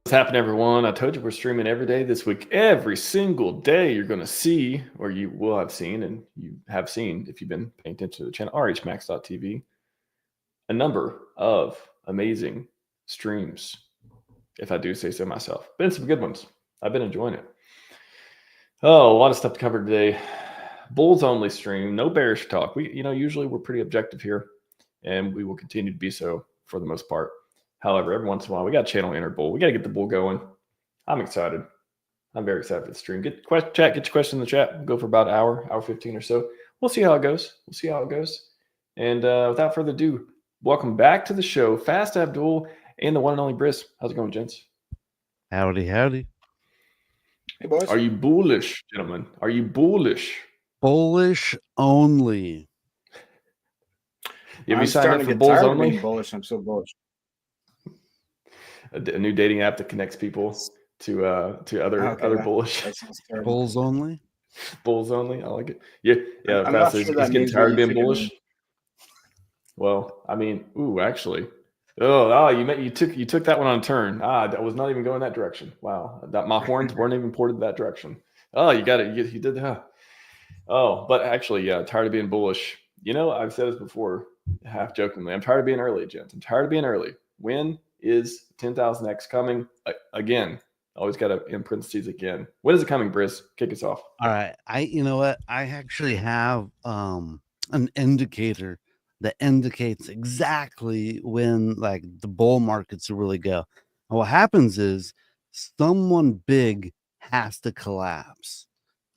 What's happening, everyone? I told you we're streaming every day this week. Every single day you're going to see, or you will have seen, and you have seen if you've been paying attention to the channel, RHMax.tv, a number of amazing streams, if I do say so myself. Been some good ones. I've been enjoying it. Oh, a lot of stuff to cover today. Bulls only stream, no bearish talk. Usually we're pretty objective here, and we will continue to be so for the most part. However, every once in a while, we got to channel inner bull. We got to get the bull going. I'm excited. I'm very excited for the stream. Get your question in the chat. We'll go for about an hour 15 or so. We'll see how it goes. And without further ado, welcome back to the show, Fast Abdul and the one and only Briss. How's it going, gents? Howdy. Hey, boys. Are you bullish, gentlemen? Are you bullish? Bullish only. Have you signed up for bulls only? Bullish. I'm so bullish. A new dating app that connects people to other bullish. Bulls only. Bulls only. I like it. Yeah. I'm not sure he's getting tired of being bullish. Well, I mean, actually, you took that one on a turn. I was not even going that direction. Wow, my horns weren't even pointed that direction. Oh, you got it. You did that. Oh, but actually, yeah, tired of being bullish. I've said this before, half jokingly. I'm tired of being early, gents. I'm tired of being early. When is 10,000x coming? Again, always got to in parentheses again. When is it coming, Briss? Kick us off. All right. You know what? I actually have an indicator that indicates exactly when like the bull markets will really go. And what happens is someone big has to collapse.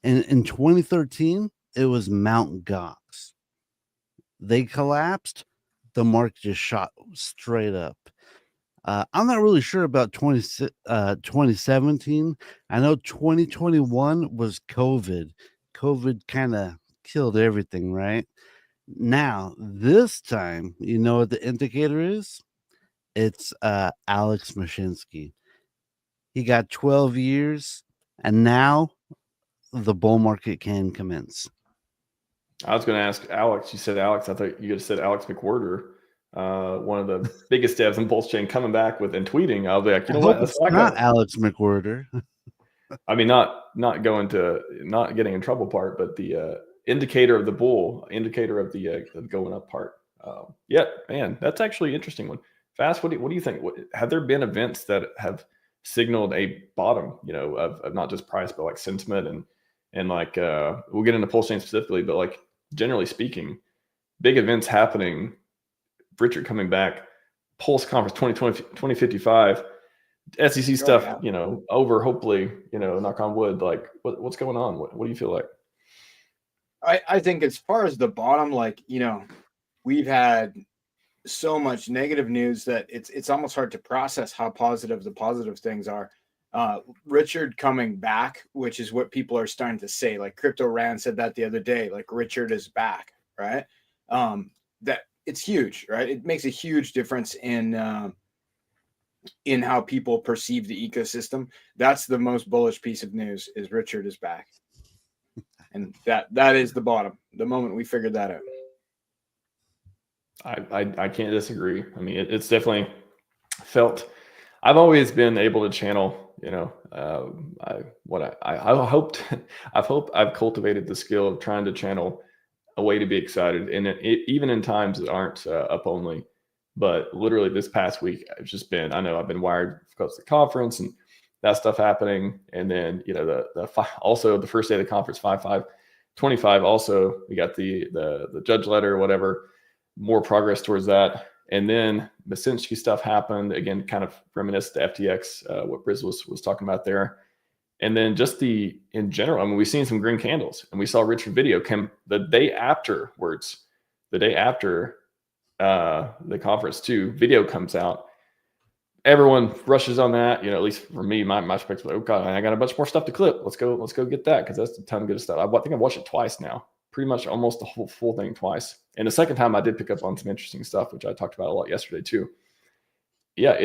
And in 2013, it was Mount Gox. They collapsed, the market just shot straight up. I'm not really sure about 2017. I know 2021 was COVID. COVID kind of killed everything, right? Now, this time, you know what the indicator is? It's Alex Mashinsky. He got 12 years, and now the bull market can commence. I was going to ask Alex. You said Alex. I thought you could have said Alex McWhorter, one of the biggest devs in PulseChain, coming back with and tweeting. I'll be like, you know what? That's not Alex McWhorter. I mean, not getting in trouble part, but the indicator of the bull, indicator of the going up part. Yeah, man, that's actually an interesting one. Fast, what do you think? Have there been events that have signaled a bottom, of not just price, but like sentiment and like we'll get into PulseChain specifically, but like generally speaking, big events happening, Richard coming back, Pulse Conference 2055, SEC stuff, over, hopefully, knock on wood. Like what's going on? What do you feel like? I think as far as the bottom, like, we've had so much negative news that it's almost hard to process how positive the positive things are. Richard coming back, which is what people are starting to say, like Crypto Rand said that the other day, like Richard is back, right? That it's huge, right? It makes a huge difference in how people perceive the ecosystem. That's the most bullish piece of news, is Richard is back. And that is the bottom, the moment we figured that out. I can't disagree. I mean, it's definitely felt. I've always been able to channel, I've cultivated the skill of trying to channel a way to be excited, and even in times that aren't up only. But literally this past week, I've been wired because of the conference and that stuff happening, and then also the first day of the conference, 5/5/25. Also, we got the judge letter or whatever. More progress towards that, and then the Mashinsky stuff happened again, kind of reminiscent to FTX, what Briz was talking about there, and then just in general. I mean, we've seen some green candles, and we saw Richard video come the day after the conference too. Video comes out. Everyone rushes on that, at least for me, my perspective, like, oh God, I got a bunch more stuff to clip. Let's go get that, because that's a ton of good stuff. I think I've watched it twice now, pretty much almost the whole full thing twice. And the second time I did pick up on some interesting stuff, which I talked about a lot yesterday too. Yeah,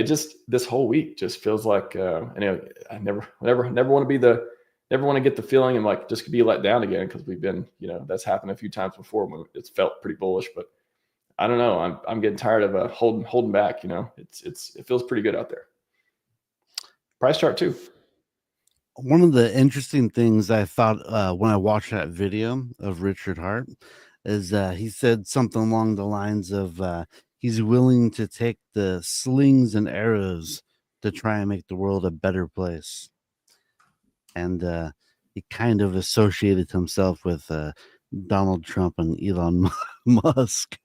this whole week just feels like I never want to get the feeling and like just be let down again, because we've been, that's happened a few times before when it's felt pretty bullish, but I don't know. I'm getting tired of holding back. It feels pretty good out there. Price chart too. One of the interesting things I thought when I watched that video of Richard Hart is he said something along the lines of he's willing to take the slings and arrows to try and make the world a better place. And he kind of associated himself with Donald Trump and Elon Musk.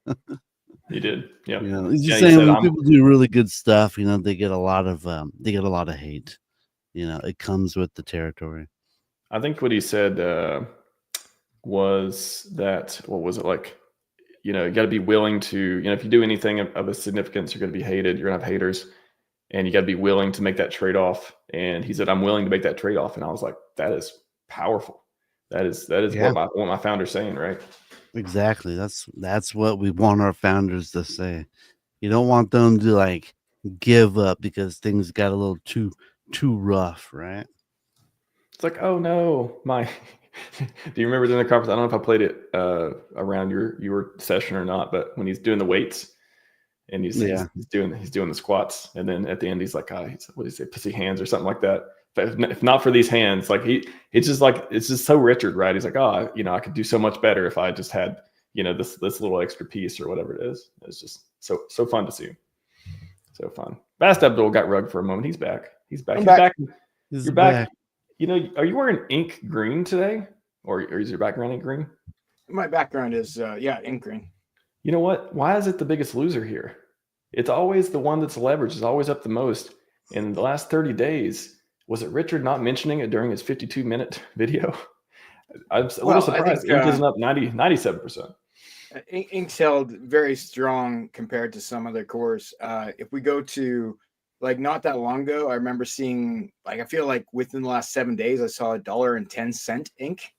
He did. Yeah. You know, he's just Yeah, he saying said, when I'm, people do really good stuff, you know, they get a lot of hate. You know, it comes with the territory. I think what he said was that, what was it like? You know, you got to be willing to, you know, if you do anything of a significance, you're going to be hated. You're going to have haters, and you got to be willing to make that trade off. And he said, I'm willing to make that trade off. And I was like, that is powerful. That is Yeah. what my founder's saying, right? Exactly. That's what we want our founders to say. You don't want them to like give up because things got a little too rough, right? It's like, oh no, my. Do you remember during the conference? I don't know if I played it around your session or not, but when he's doing the weights and he's doing the squats, and then at the end he's like, what do you say, pussy hands or something like that. If not for these hands, like it's just so Richard, right? He's like, oh, you know, I could do so much better if I just had, you know, this little extra piece or whatever it is. It's just so fun to see. So fun. Fast Abdul got rugged for a moment. He's back. He's back. You're back. You know, are you wearing ink green today, or is your background ink green? My background is ink green. You know what? Why is it the biggest loser here? It's always the one that's leveraged, is always up the most. In the last 30 days, was it Richard not mentioning it during his 52-minute video? I'm a little surprised. Ink isn't up 97%. Ink's held very strong compared to some other cores. If we go to like not that long ago, I remember seeing, like, I feel like within the last 7 days, I saw $1.10 ink,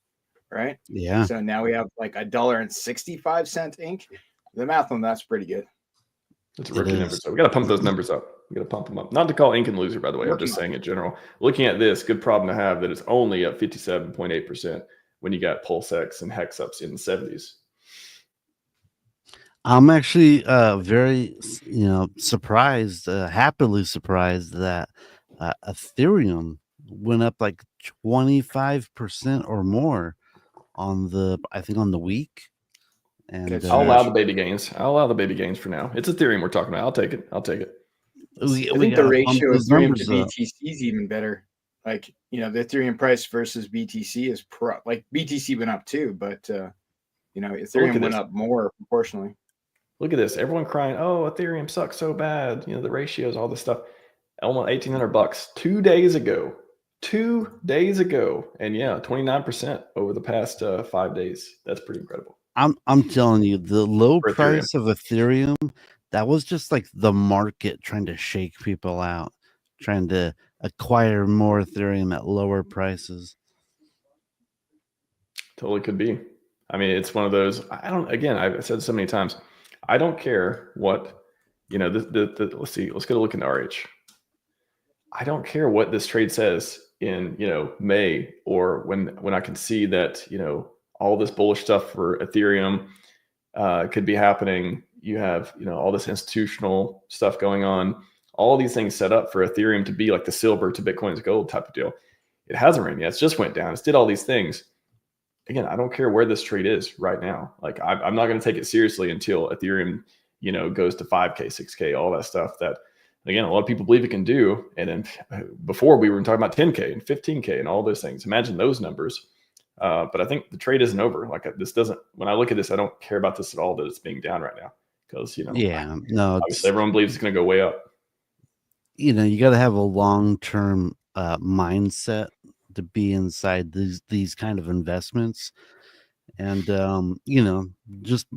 right? Yeah. So now we have like $1.65 ink. The math on that's pretty good. It's a rookie number. So we got to pump those numbers up. We got to pump them up. Not to call ink and loser, by the way. I'm just saying in general. Looking at this, good problem to have that it's only at 57.8% when you got PulseX and Hex ups in the 70s. I'm actually very, surprised, happily surprised that Ethereum went up like 25% or more on the week. And I'll allow the baby gains. I'll allow the baby gains for now. It's Ethereum we're talking about. I'll take it. I think the ratio of Ethereum to BTC is even better. Like, you know, the Ethereum price versus BTC is like BTC went up too, but Ethereum went up more proportionally. Look at this. Everyone crying, oh, Ethereum sucks so bad. You know, the ratios, all this stuff. Almost $1,800 2 days ago. 2 days ago. And yeah, 29% over the past 5 days. That's pretty incredible. I'm telling you, the low price of Ethereum, that was just like the market trying to shake people out, trying to acquire more Ethereum at lower prices. Totally could be. I mean, it's one of those, I've said so many times, I don't care what, you know, let's see, let's get a look into RH. I don't care what this trade says in, you know, May, or when I can see that, you know, all this bullish stuff for Ethereum could be happening. You have, you know, all this institutional stuff going on, all these things set up for Ethereum to be like the silver to Bitcoin's gold type of deal. It hasn't ran yet. It's just went down. It's did all these things. Again, I don't care where this trade is right now. Like, I'm not going to take it seriously until Ethereum, you know, goes to 5K, 6K, all that stuff that, again, a lot of people believe it can do. And then before we were talking about 10K and 15K and all those things. Imagine those numbers. But I think the trade isn't over. Like, this doesn't, when I look at this, I don't care about this at all, that it's being down right now. Because, you know, obviously everyone believes it's going to go way up. You know, you got to have a long-term mindset to be inside these kind of investments. And, you know,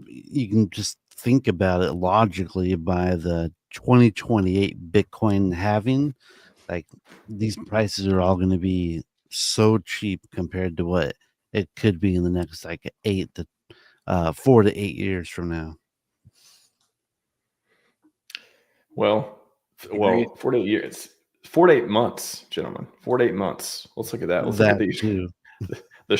you can just think about it logically by the 2028 Bitcoin halving. Like, these prices are all going to be so cheap compared to what it could be in the next like 4 to 8 years from now. Well, 4 to 8 years, 4 to 8 months, gentlemen. 4 to 8 months. Let's look at that. Let's look at these. Too. The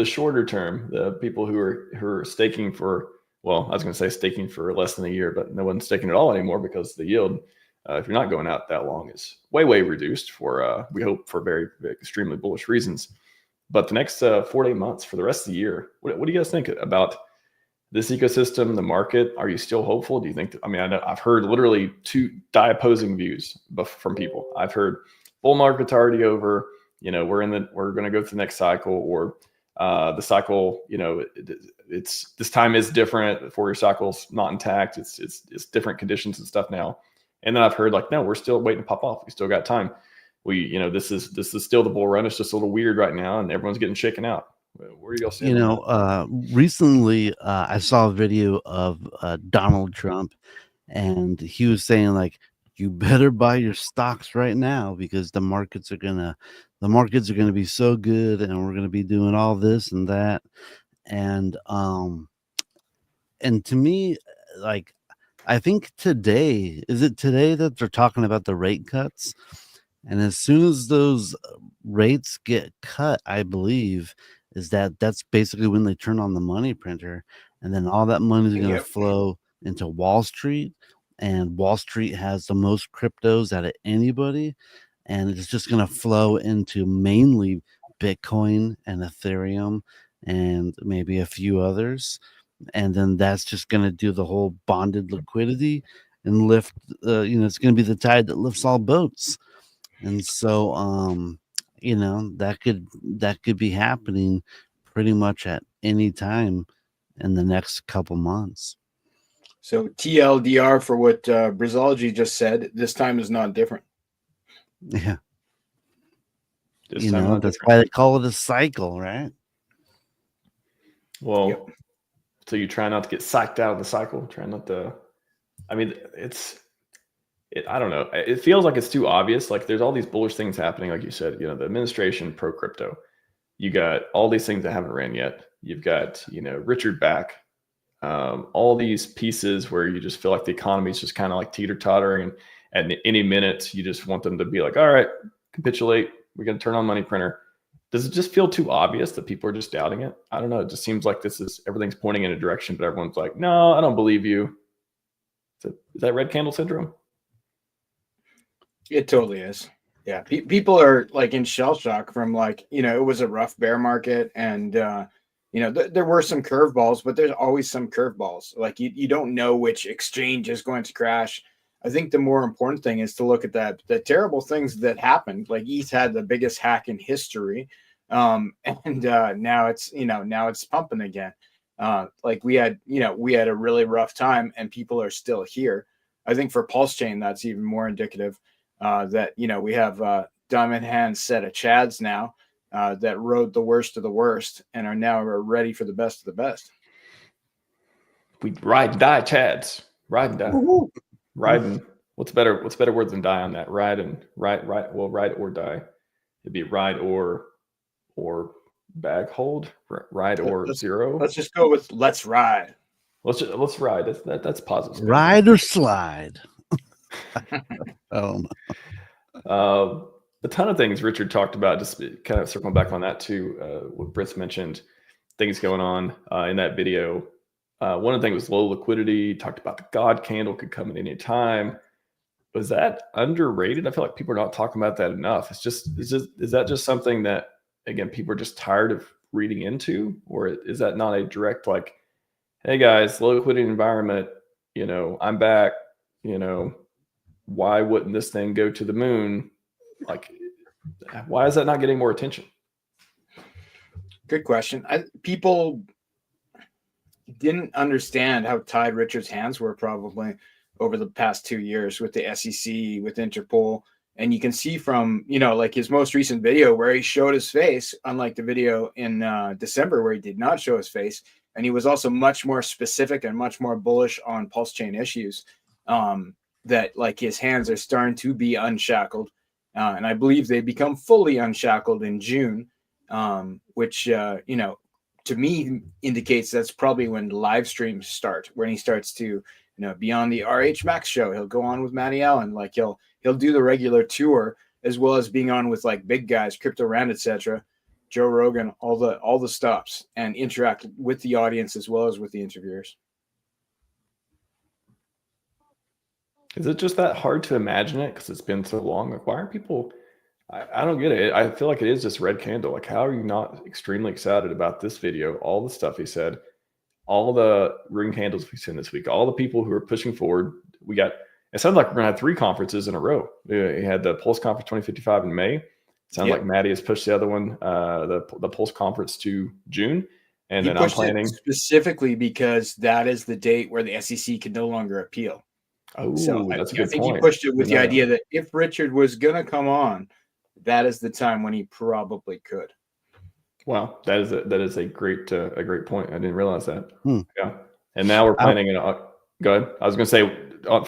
shorter term, the people who are staking for, well, I was going to say staking for less than a year, but no one's staking at all anymore because of the yield. if you're not going out that long, is way reduced for we hope for very extremely bullish reasons. But the next 4 to 8 months, for the rest of the year, what do you guys think about this ecosystem, the market? Are you still hopeful? Do you think I mean, I've heard literally 2 opposing views from people. I've heard bull market's already over, we're going to go to the next cycle, or the cycle, it's this time is different. The 4-year cycle's not intact. It's different conditions and stuff now. And then I've heard like, no, we're still waiting to pop off. We still got time. This is still the bull run. It's just a little weird right now, and everyone's getting shaken out. Where are you all seeing? Recently I saw a video of Donald Trump, and he was saying like, you better buy your stocks right now because the markets are gonna be so good, and we're gonna be doing all this and that. And to me, like, I think today that they're talking about the rate cuts, and as soon as those rates get cut, I believe that's basically when they turn on the money printer, and then all that money is going to flow into Wall Street, and Wall Street has the most cryptos out of anybody, and it's just going to flow into mainly Bitcoin and Ethereum and maybe a few others. And then that's just going to do the whole bonded liquidity and lift, it's going to be the tide that lifts all boats. And so, that could be happening pretty much at any time in the next couple months. So TLDR for what Brizology just said, this time is not different. Yeah. That's why they call it a cycle, right? Well, yep. So you try not to get psyched out of the cycle. Try not to. I mean, I don't know. It feels like it's too obvious. Like there's all these bullish things happening, like you said. The administration pro crypto. You got all these things that haven't ran yet. You've got Richard back. All these pieces where you just feel like the economy is just kind of like teeter tottering, and at any minute you just want them to be like, all right, capitulate. We're going to turn on money printer. Does it just feel too obvious that people are just doubting it? I don't know. It just seems like everything's pointing in a direction, but everyone's like, no, I don't believe you. Is that red candle syndrome? It totally is. Yeah. People are like in shell shock from like, it was a rough bear market, and, there were some curveballs, but there's always some curveballs. Like you don't know which exchange is going to crash. I think the more important thing is to look at the terrible things that happened. Like ETH had the biggest hack in history. And now it's pumping again. Like we had a really rough time, and people are still here. I think for PulseChain, that's even more indicative that, we have diamond hands set of Chads now that rode the worst of the worst and are now ready for the best of the best. We ride and die Chads. Ride and die. Woo-hoo. Riding. What's better word than die on that? Ride or die. It'd be ride or bag hold. Ride or zero. Let's just go with let's ride. Let's ride. That's positive. Ride or slide. A ton of things Richard talked about. Just kind of circling back on that too. What Britt's mentioned, things going on in that video. One of the things was low liquidity. Talked about the God candle could come at any time. Was that underrated? I feel like people are not talking about that enough. Is that just something that, again, people are just tired of reading into, or is that not a direct like, hey guys, low liquidity environment, I'm back, why wouldn't this thing go to the moon? Like, why is that not getting more attention? Good question. People didn't understand how tied Richard's hands were probably over the past 2 years with the SEC, with Interpol. And you can see from, like his most recent video where he showed his face, unlike the video in December where he did not show his face. And he was also much more specific and much more bullish on PulseChain issues, that like his hands are starting to be unshackled. And I believe they become fully unshackled in June, which, to me indicates that's probably when live streams start, when he starts to, be on the RHMax show. He'll go on with Matty Allen. Like he'll do the regular tour, as well as being on with like big guys, Crypto Rand, etc., Joe Rogan, all the stops, and interact with the audience as well as with the interviewers. Is it just that hard to imagine it because it's been so long? Like, why are people? I don't get it. I feel like it is just red candle. Like, how are you not extremely excited about this video? All the stuff he said, all the ring candles we've seen this week, all the people who are pushing forward. We got. It sounds like we're gonna have 3 conferences in a row. We had the Pulse Conference 2055 in May. It sounds like Maddie has pushed the other one, the Pulse Conference to June, and then I'm planning specifically because that is the date where the SEC can no longer appeal. Oh, so that's a I good think point. he pushed it with the idea that if Richard was going to come on, that is the time when he probably could. Wow, that is a great point. I didn't realize that. Yeah, and now we're planning go ahead. I was going to say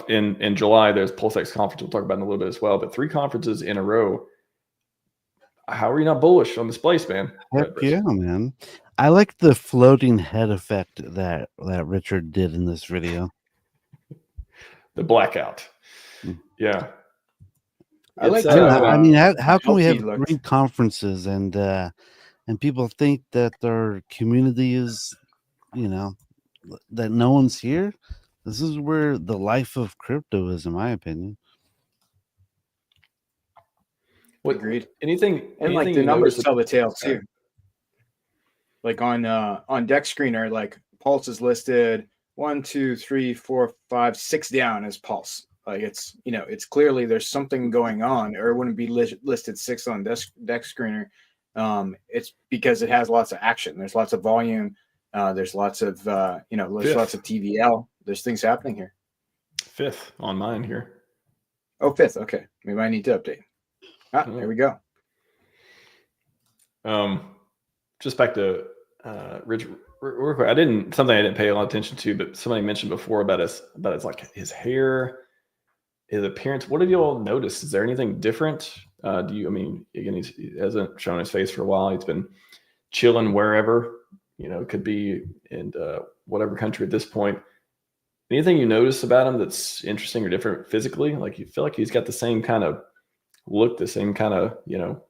in July there's PulseX conference. We'll talk about in a little bit as well. But 3 conferences in a row. How are you not bullish on this place, man? Heck yeah, man. I like the floating head effect that Richard did in this video. The blackout. Yeah. I like I mean, how can we have 3 conferences and people think that their community is, that no one's here? This is where the life of crypto is, in my opinion. Agreed. Anything like the numbers tell the tale too. Like on Deck Screener, like Pulse is listed 1, 2, 3, 4, 5, 6 down as Pulse. Like it's it's clearly there's something going on, or it wouldn't be listed 6 on Deck Screener. It's because it has lots of action. There's lots of volume. There's lots of there's lots of TVL. There's things happening here. 5th on mine here. Oh, 5th. Okay, maybe I need to update. There we go. Just back to Richard. I didn't pay a lot of attention to, but somebody mentioned before about his hair, his appearance. What have you all noticed? Is there anything different? Again, he hasn't shown his face for a while. He's been chilling wherever, it could be in whatever country at this point. Anything you notice about him that's interesting or different physically? Like, you feel like he's got the same kind of look, the same kind of,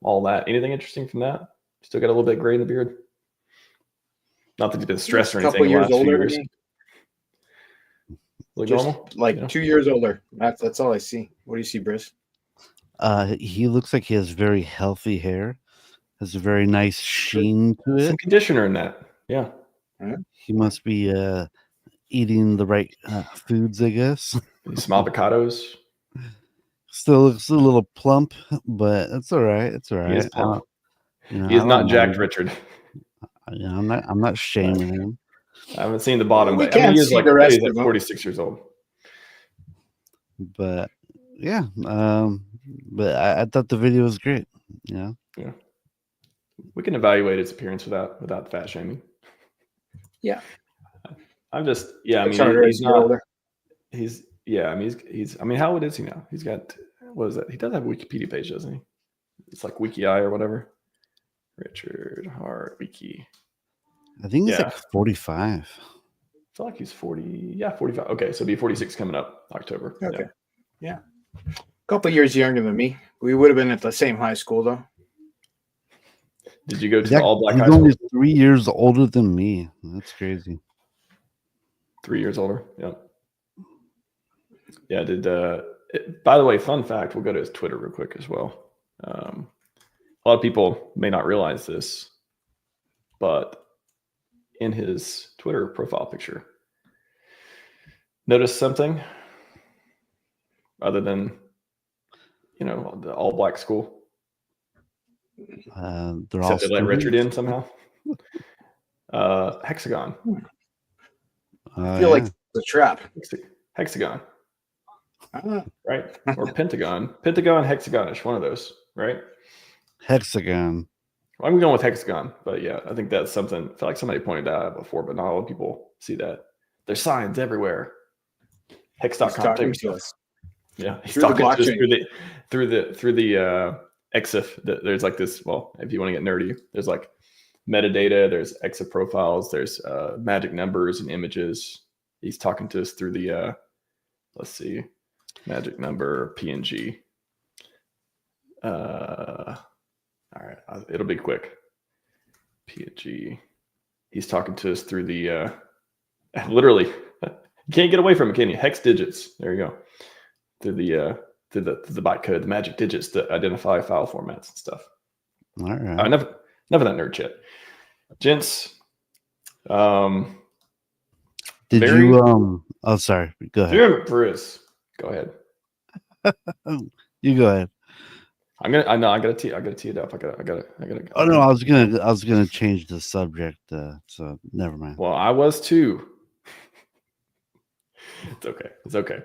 all that. Anything interesting from that? Still got a little bit gray in the beard. Not that he's been stressed or anything. A couple years older. Look just normal? like 2 years older. That's all I see. What do you see, Briss? He looks like he has very healthy hair. Has a very nice sheen to it. Some conditioner in that. Yeah. He must be eating the right foods, I guess. Some avocados. Still looks a little plump, but it's all right. It's all right. He is plump. He is not jacked, Richard. I'm not shaming him. I haven't seen the bottom, we but can't he's see like the rest he's of 46 years old. But yeah, but I thought the video was great. Yeah. We can evaluate its appearance without fat shaming. Yeah. I'm just he's not. He's how old is he now? He's got, what is that? He does have a Wikipedia page, doesn't he? It's like WikiEye or whatever. Richard Hart Wiki. I think he's like 45. I feel like he's 40. Yeah, 45. Okay, so he'll be 46 coming up October. Okay. Yeah. A couple of years younger than me. We would have been at the same high school though. Did you go to the all-black high school? He's only 3 years older than me. That's crazy. 3 years older. Yeah. Yeah. By the way, fun fact, we'll go to his Twitter real quick as well. A lot of people may not realize this, but in his Twitter profile picture, notice something other than, the all-black school? Except they let Richard in somehow. Hexagon. I feel like it's a trap. Hexagon. Right? Or Pentagon. Pentagon, hexagonish, one of those, right? Hexagon. I'm going with hexagon, but yeah, I think that's something. I feel like somebody pointed that out before, but not all people see that. There's signs everywhere. Hex.com. Yeah, he's talking just through the EXIF. There's like this. Well, if you want to get nerdy, there's like metadata. There's EXIF profiles. There's magic numbers and images. He's talking to us through the. Let's see, magic number PNG. All right, it'll be quick. PNG. He's talking to us through the literally. You can't get away from it, can you? Hex digits. There you go. through the bytecode, the magic digits to identify file formats and stuff. All right. Enough of that nerd shit, gents. Did you oh, sorry, go ahead. Jim Bruce, go ahead. You go ahead. I gotta tee it up. I gotta. Oh no, I was gonna change the subject. So never mind. Well, I was too. It's okay. It's okay.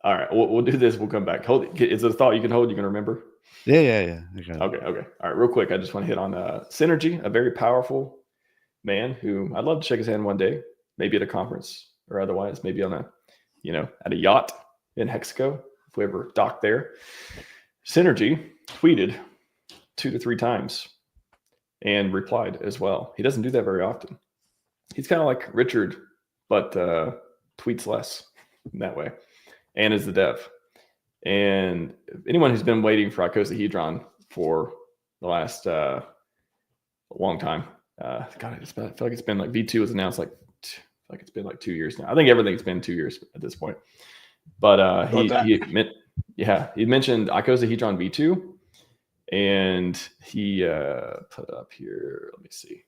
All right, we'll do this. We'll come back. Hold it. Is it a thought you can hold? You can remember? Yeah. Okay. All right, real quick. I just want to hit on Synergy, a very powerful man who I'd love to shake his hand one day, maybe at a conference or otherwise, maybe on at a yacht in Mexico, if we ever dock there. Synergy tweeted 2 to 3 times and replied as well. He doesn't do that very often. He's kind of like Richard, but tweets less in that way, and is the dev. And anyone who's been waiting for ICOSA HEDRON for the last long time, God, I feel like it's been like V2 was announced like it's been like 2 years now. I think everything's been 2 years at this point. But he mentioned ICOSA HEDRON V2, and he put it up here. Let me see.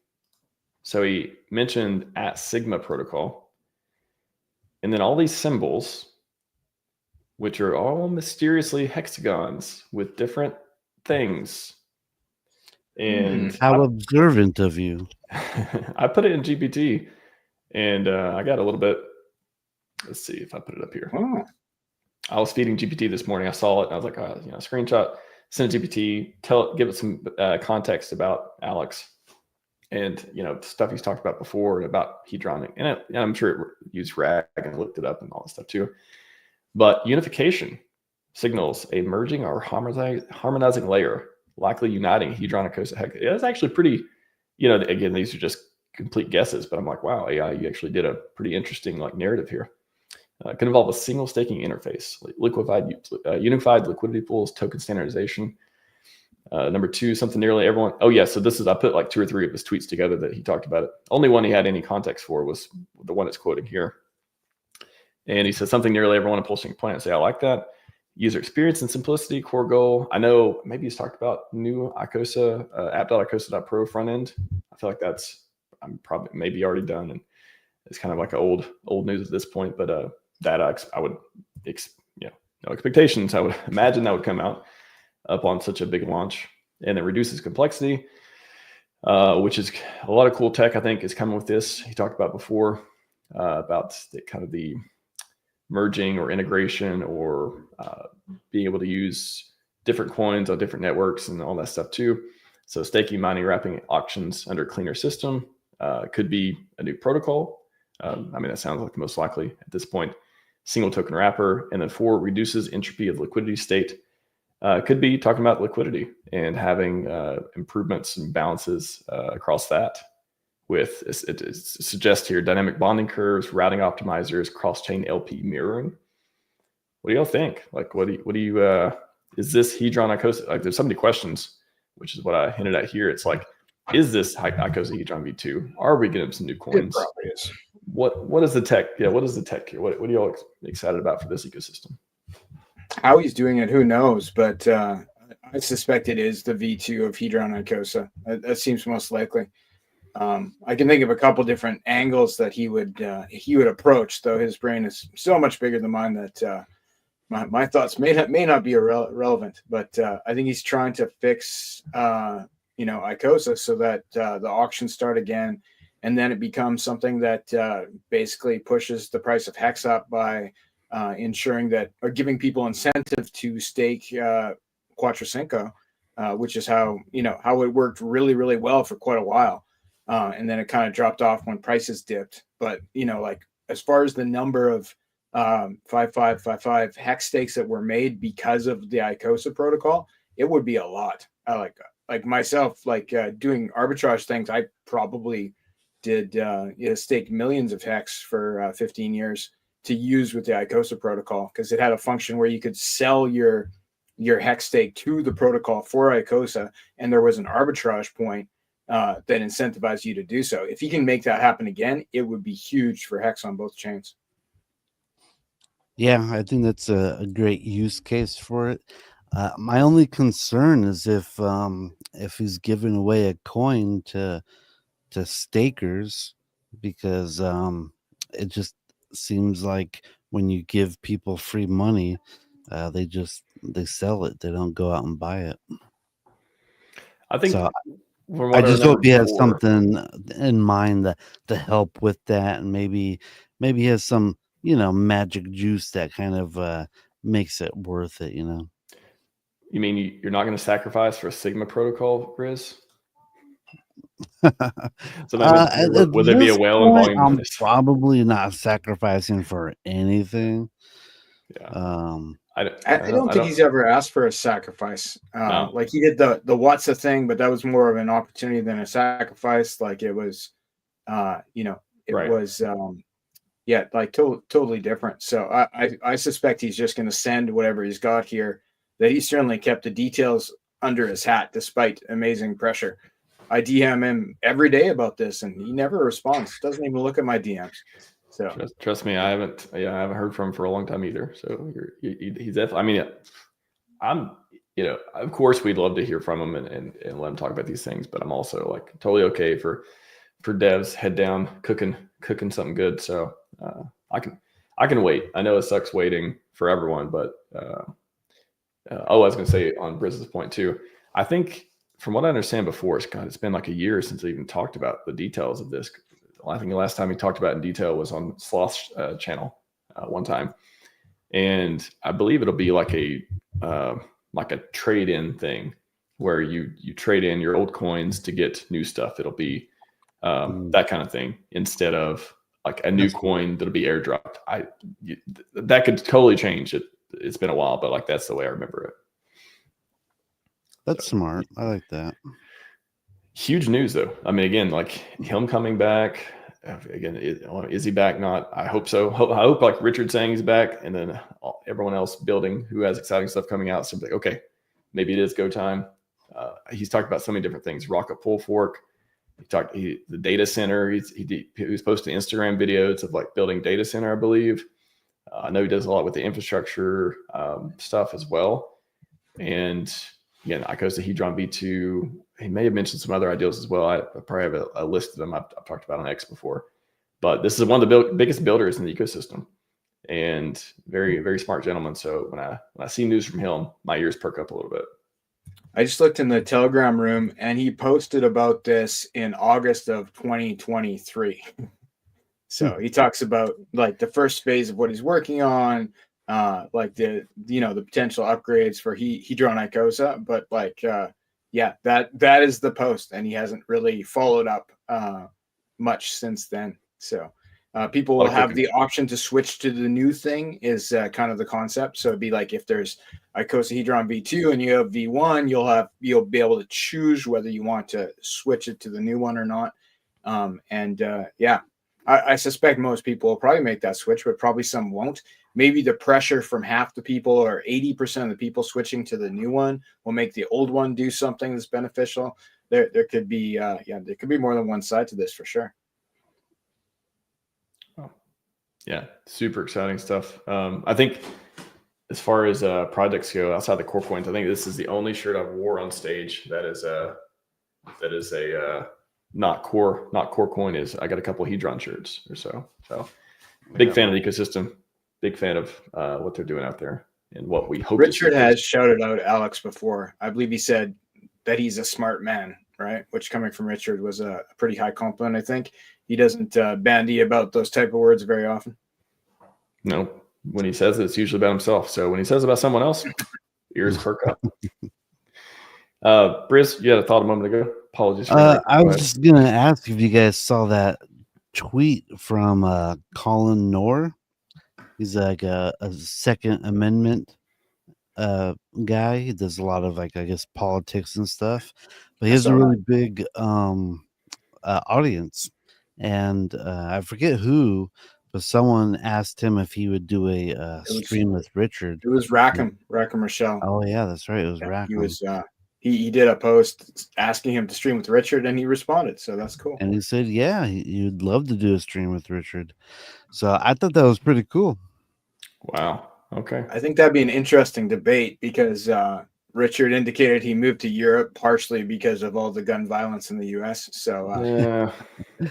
So he mentioned at Sigma protocol, and then all these symbols, which are all mysteriously hexagons with different things. And how observant of you. I put it in GPT, and I got a little bit. Let's see if I put it up here. Oh. I was feeding GPT this morning. I saw it, and I was like, screenshot, send it GPT, give it some context about Alex, and stuff he's talked about before and about HEDRON, and I'm sure it used RAG and looked it up and all this stuff too. But unification signals a merging or harmonizing layer, likely uniting HEDRON ICOSA hex. It's actually pretty, again, these are just complete guesses, but I'm like, wow, AI, you actually did a pretty interesting narrative here. It can involve a single staking interface, unified liquidity pools, token standardization. Number 2, something nearly everyone. Oh yeah, so I put like 2 or 3 of his tweets together that he talked about it. Only one he had any context for was the one it's quoting here. And he said something nearly everyone in PulseChain plans. I like that. User experience and simplicity, core goal. I know maybe he's talked about new ICOSA, app.icosa.pro front end. I feel like I'm probably maybe already done, and it's kind of like old news at this point. But that I would, no expectations. I would imagine that would come out up on such a big launch, and it reduces complexity, which is a lot of cool tech. I think is coming with this. He talked about before about the merging or integration or being able to use different coins on different networks and all that stuff too. So staking, mining, wrapping auctions under a cleaner system could be a new protocol. That sounds like the most likely at this point. Single token wrapper. And then 4, reduces entropy of liquidity state. Could be talking about liquidity and having improvements and balances across that. With it suggests here dynamic bonding curves, routing optimizers, cross-chain LP mirroring. What do y'all think? What do you is this HEDRON ICOSA? There's so many questions, which is what I hinted at here. It's like, is this ICOSA HEDRON V2? Are we getting some new coins? It probably is. What is the tech? Yeah, what is the tech here? What are y'all excited about for this ecosystem? How he's doing it, who knows? But I suspect it is the V2 of HEDRON ICOSA. That seems most likely. I can think of a couple different angles that he would approach, though his brain is so much bigger than mine that my thoughts may not be relevant. But I think he's trying to fix ICOSA so that the auctions start again, and then it becomes something that basically pushes the price of hex up by ensuring that, or giving people incentive to stake Quattrocinco, which is how it worked really, really well for quite a while. And then it kind of dropped off when prices dipped. But, as far as the number of 5555 hex stakes that were made because of the ICOSA protocol, it would be a lot. I like myself, doing arbitrage things. I probably did stake millions of hex for 15 years to use with the ICOSA protocol, because it had a function where you could sell your hex stake to the protocol for ICOSA, and there was an arbitrage point that incentivized you to do so. If you can make that happen again, it would be huge for hex on both chains. Yeah, I think that's a great use case for it. My only concern is if he's giving away a coin to stakers, because it just seems like when you give people free money, they sell it. They don't go out and buy it. I think So from I what I just remember hope he has before, something in mind that to help with that, and maybe he has some magic juice that kind of makes it worth it. you mean you're not going to sacrifice for a Sigma protocol, Grizz? So that means At would there be a this whale in point, volume? I'm probably not sacrificing for anything. Yeah, Um, I don't think he's ever asked for a sacrifice. No. Like he did the what's a thing, but that was more of an opportunity than a sacrifice. Like it was, it Right. was, yeah, like totally different. So I suspect he's just going to send whatever he's got here. That he certainly kept the details under his hat despite amazing pressure. I DM him every day about this, and he never responds. Doesn't even look at my DMs. So Trust me, I haven't heard from him for a long time either. So he's definitely. I mean, I'm. Of course, we'd love to hear from him and let him talk about these things. But I'm also like totally okay for devs head down cooking something good. So I can wait. I know it sucks waiting for everyone, but I was going to say on Brizz's point too. I think from what I understand before, it's been like a year since I even talked about the details of this. I think the last time he talked about it in detail was on Sloth's channel one time, and I believe it'll be like a trade-in thing where you trade in your old coins to get new stuff. It'll be that kind of thing instead of like a new coin that'll be airdropped. That could totally change it. It's been a while, but like that's the way I remember it. That's smart. I like that. Huge news though. I mean, again, like him coming back again. Is he back? Not. I hope so. I hope like Richard saying he's back, and then everyone else building who has exciting stuff coming out. So like, okay, maybe it is go time. He's talked about so many different things. Rocket pull fork. The data center. He was posting Instagram videos of like building data center, I believe. I know he does a lot with the infrastructure stuff as well. And again, ICOSA HEDRON V2. He may have mentioned some other ideas as well. I probably have a list of them I've talked about on X before. But this is one of the biggest builders in the ecosystem, and very, very smart gentleman. So when I see news from him, my ears perk up a little bit. I just looked in the Telegram room, and he posted about this in August of 2023. So he talks about like the first phase of what he's working on, like the potential upgrades for HEDRON ICOSA, but like that is the post, and he hasn't really followed up much since then. So people will have the option to switch to the new thing is kind of the concept. So it'd be like if there's ICOSA HEDRON V2 and you have V1, you'll be able to choose whether you want to switch it to the new one or not. I suspect most people will probably make that switch, but probably some won't. Maybe the pressure from half the people or 80% of the people switching to the new one will make the old one do something that's beneficial. There could be there could be more than one side to this for sure. Oh, yeah, super exciting stuff. I think as far as projects go outside the core coins, I think this is the only shirt I've wore on stage that is a not core coin. Is I got a couple of HEDRON shirts or so. So big fan of the ecosystem, big fan of what they're doing out there and what we hope. Richard has shouted out Alex before. I believe he said that he's a smart man, right? Which coming from Richard was a pretty high compliment. I think he doesn't bandy about those type of words very often. No, when he says it, it's usually about himself. So when he says about someone else, ears perk up. Briz, you had a thought a moment ago. Apologies. I was just gonna ask if you guys saw that tweet from Colin Noor. He's like a Second Amendment guy. He does a lot of like I guess politics and stuff, but he has a really big audience. And I forget who, but someone asked him if he would do a stream with Richard. It was Rackham Rochelle. Oh yeah, that's right. It was Rackham. He was he did a post asking him to stream with Richard, and he responded. So that's cool. And he said, yeah, he'd love to do a stream with Richard. So I thought that was pretty cool. Wow. Okay. I think that'd be an interesting debate because Richard indicated he moved to Europe partially because of all the gun violence in the U.S. So Yeah.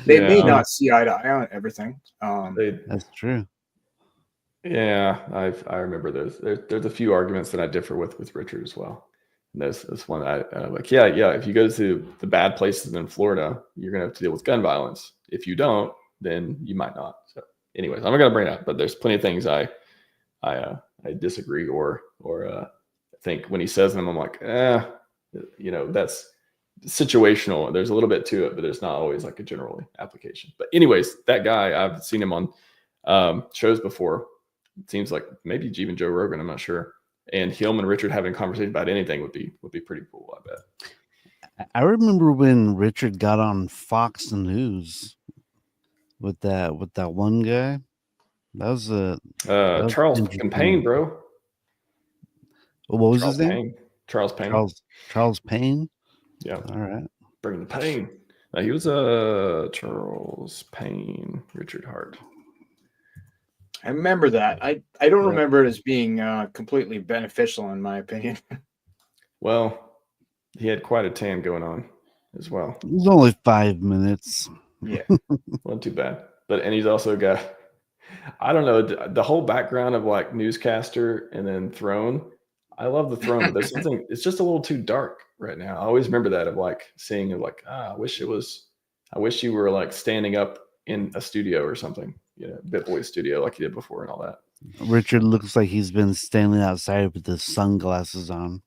they may Yeah. not see eye to eye on everything. That's true. Yeah, I remember those. There's a few arguments that I differ with Richard as well. And that's one I'm like, yeah. If you go to the bad places in Florida, you're gonna have to deal with gun violence. If you don't, then you might not. So, anyways, I'm not gonna bring it up, but there's plenty of things I disagree or think when he says them, I'm like, that's situational. There's a little bit to it, but there's not always like a general application. But anyways, that guy, I've seen him on shows before. It seems like maybe even Joe Rogan, I'm not sure. And him and Richard having a conversation about anything would be pretty cool, I bet. I remember when Richard got on Fox News with that one guy. That was Charles interesting. Payne, bro. What was Charles his name? Payne. Charles Payne. Charles Payne. Yeah. All right. Bringing the pain. He was Charles Payne, Richard Hart. I remember that. I don't remember it as being completely beneficial, in my opinion. Well, he had quite a tan going on as well. It was only 5 minutes. Yeah. Wasn't too bad. And he's also got, I don't know, the whole background of like newscaster and then throne. I love the throne, but there's something, it's just a little too dark right now. I always remember that of like seeing it like, I wish you were like standing up in a studio or something, BitBoy studio like you did before and all that. Richard looks like he's been standing outside with his sunglasses on.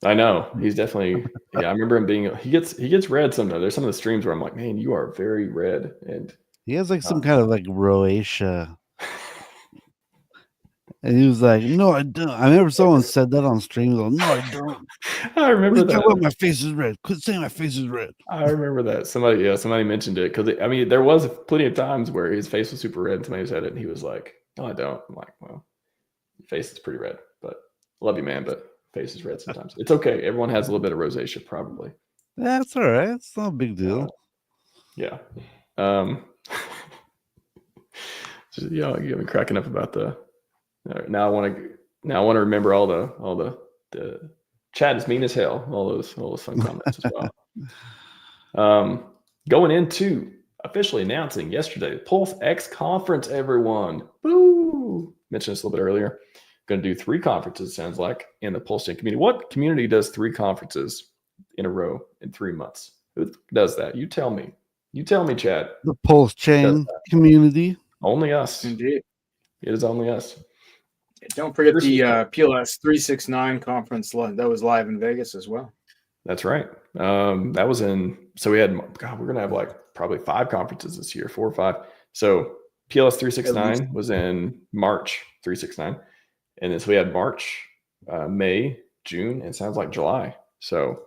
I know he's definitely, I remember him being, he gets red sometimes. There's some of the streams where I'm like, man, you are very red. And he has like some kind of like rosacea. And he was like, no, I don't. I remember someone said that on stream. Like, no, I don't. I remember that. My face is red. Quit saying my face is red. I remember that. Somebody mentioned it because there was plenty of times where his face was super red and somebody said it and he was like, no, I don't. I'm like, well, your face is pretty red, but love you, man, but face is red sometimes. It's okay. Everyone has a little bit of rosacea probably. That's all right. It's not a big deal. Yeah. You've been cracking up about the. Now I want to remember all the chat is mean as hell. All those fun comments as well. Going into officially announcing yesterday, PulseX conference, everyone. Boo! Mentioned this a little bit earlier. Going to do 3 conferences, it sounds like, in the PulseChain community. What community does 3 conferences in a row in 3 months? Who does that? You tell me. You tell me, Chad. The PulseChain community. Only us. Indeed. It is only us. Don't forget the PLS 369 conference that was live in Vegas as well. That's right. That was so we had, we're going to have like probably 5 conferences this year, 4 or 5. So PLS 369 was in March 369. And then so we had March, May, June, and it sounds like July. So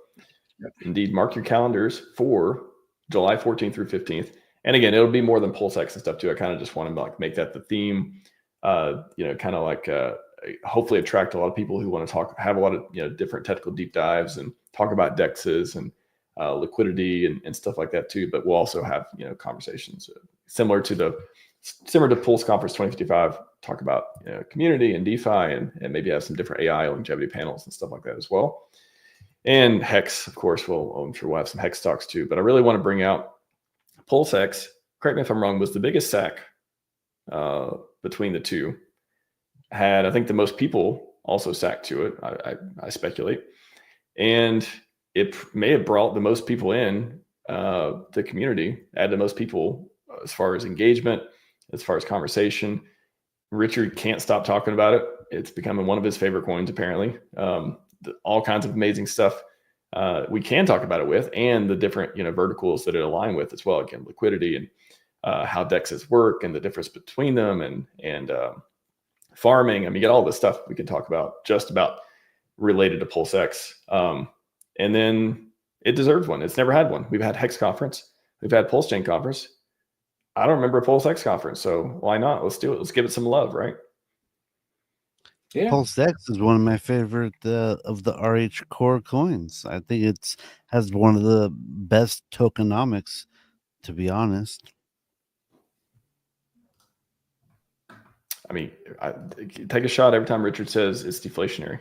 indeed, mark your calendars for July 14th through 15th. And again, it'll be more than PulseX and stuff too. I kind of just want to like make that the theme. Kind of like hopefully attract a lot of people who want to have a lot of different technical deep dives and talk about DEXs and liquidity and stuff like that too. But we'll also have conversations similar to Pulse Conference 2055. Talk about community and DeFi and maybe have some different AI longevity panels and stuff like that as well. And Hex, of course, I'm sure we'll have some Hex talks too. But I really want to bring out PulseX. Correct me if I'm wrong. Was the biggest SAC between the two, had I think the most people also sacked to it. I speculate, and it may have brought the most people in the community, add the most people as far as engagement, as far as conversation. Richard can't stop talking about it. It's becoming one of his favorite coins, apparently. All kinds of amazing stuff we can talk about it with, and the different verticals that it align with as well. Again, liquidity and how DEXs work and the difference between them and farming. I mean, you get all this stuff we can talk about just about related to PulseX. And then it deserves one. It's never had one. We've had Hex conference. We've had PulseChain conference. I don't remember a PulseX conference. So why not? Let's do it. Let's give it some love, right? Yeah. PulseX is one of my favorite of the RH core coins. I think it's has one of the best tokenomics, to be honest. I mean, I take a shot every time Richard says it's deflationary.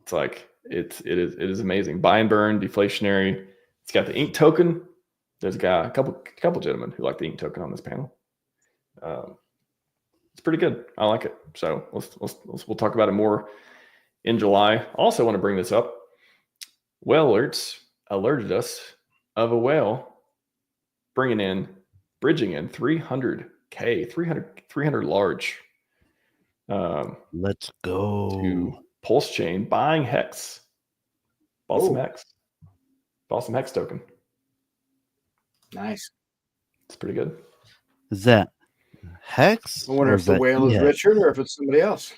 It's like it is amazing. Buy and burn, deflationary. It's got the ink token. There's a guy, a couple gentlemen who like the ink token on this panel. It's pretty good. I like it. So we'll talk about it more in July. I also want to bring this up. Whale alerts alerted us of a whale bringing in, bridging in 300K, 300 large. Let's go. To PulseChain buying Hex. Bought some Hex. Bought some Hex token. Nice. It's pretty good. Is that Hex? I wonder if the whale is Richard or if it's somebody else.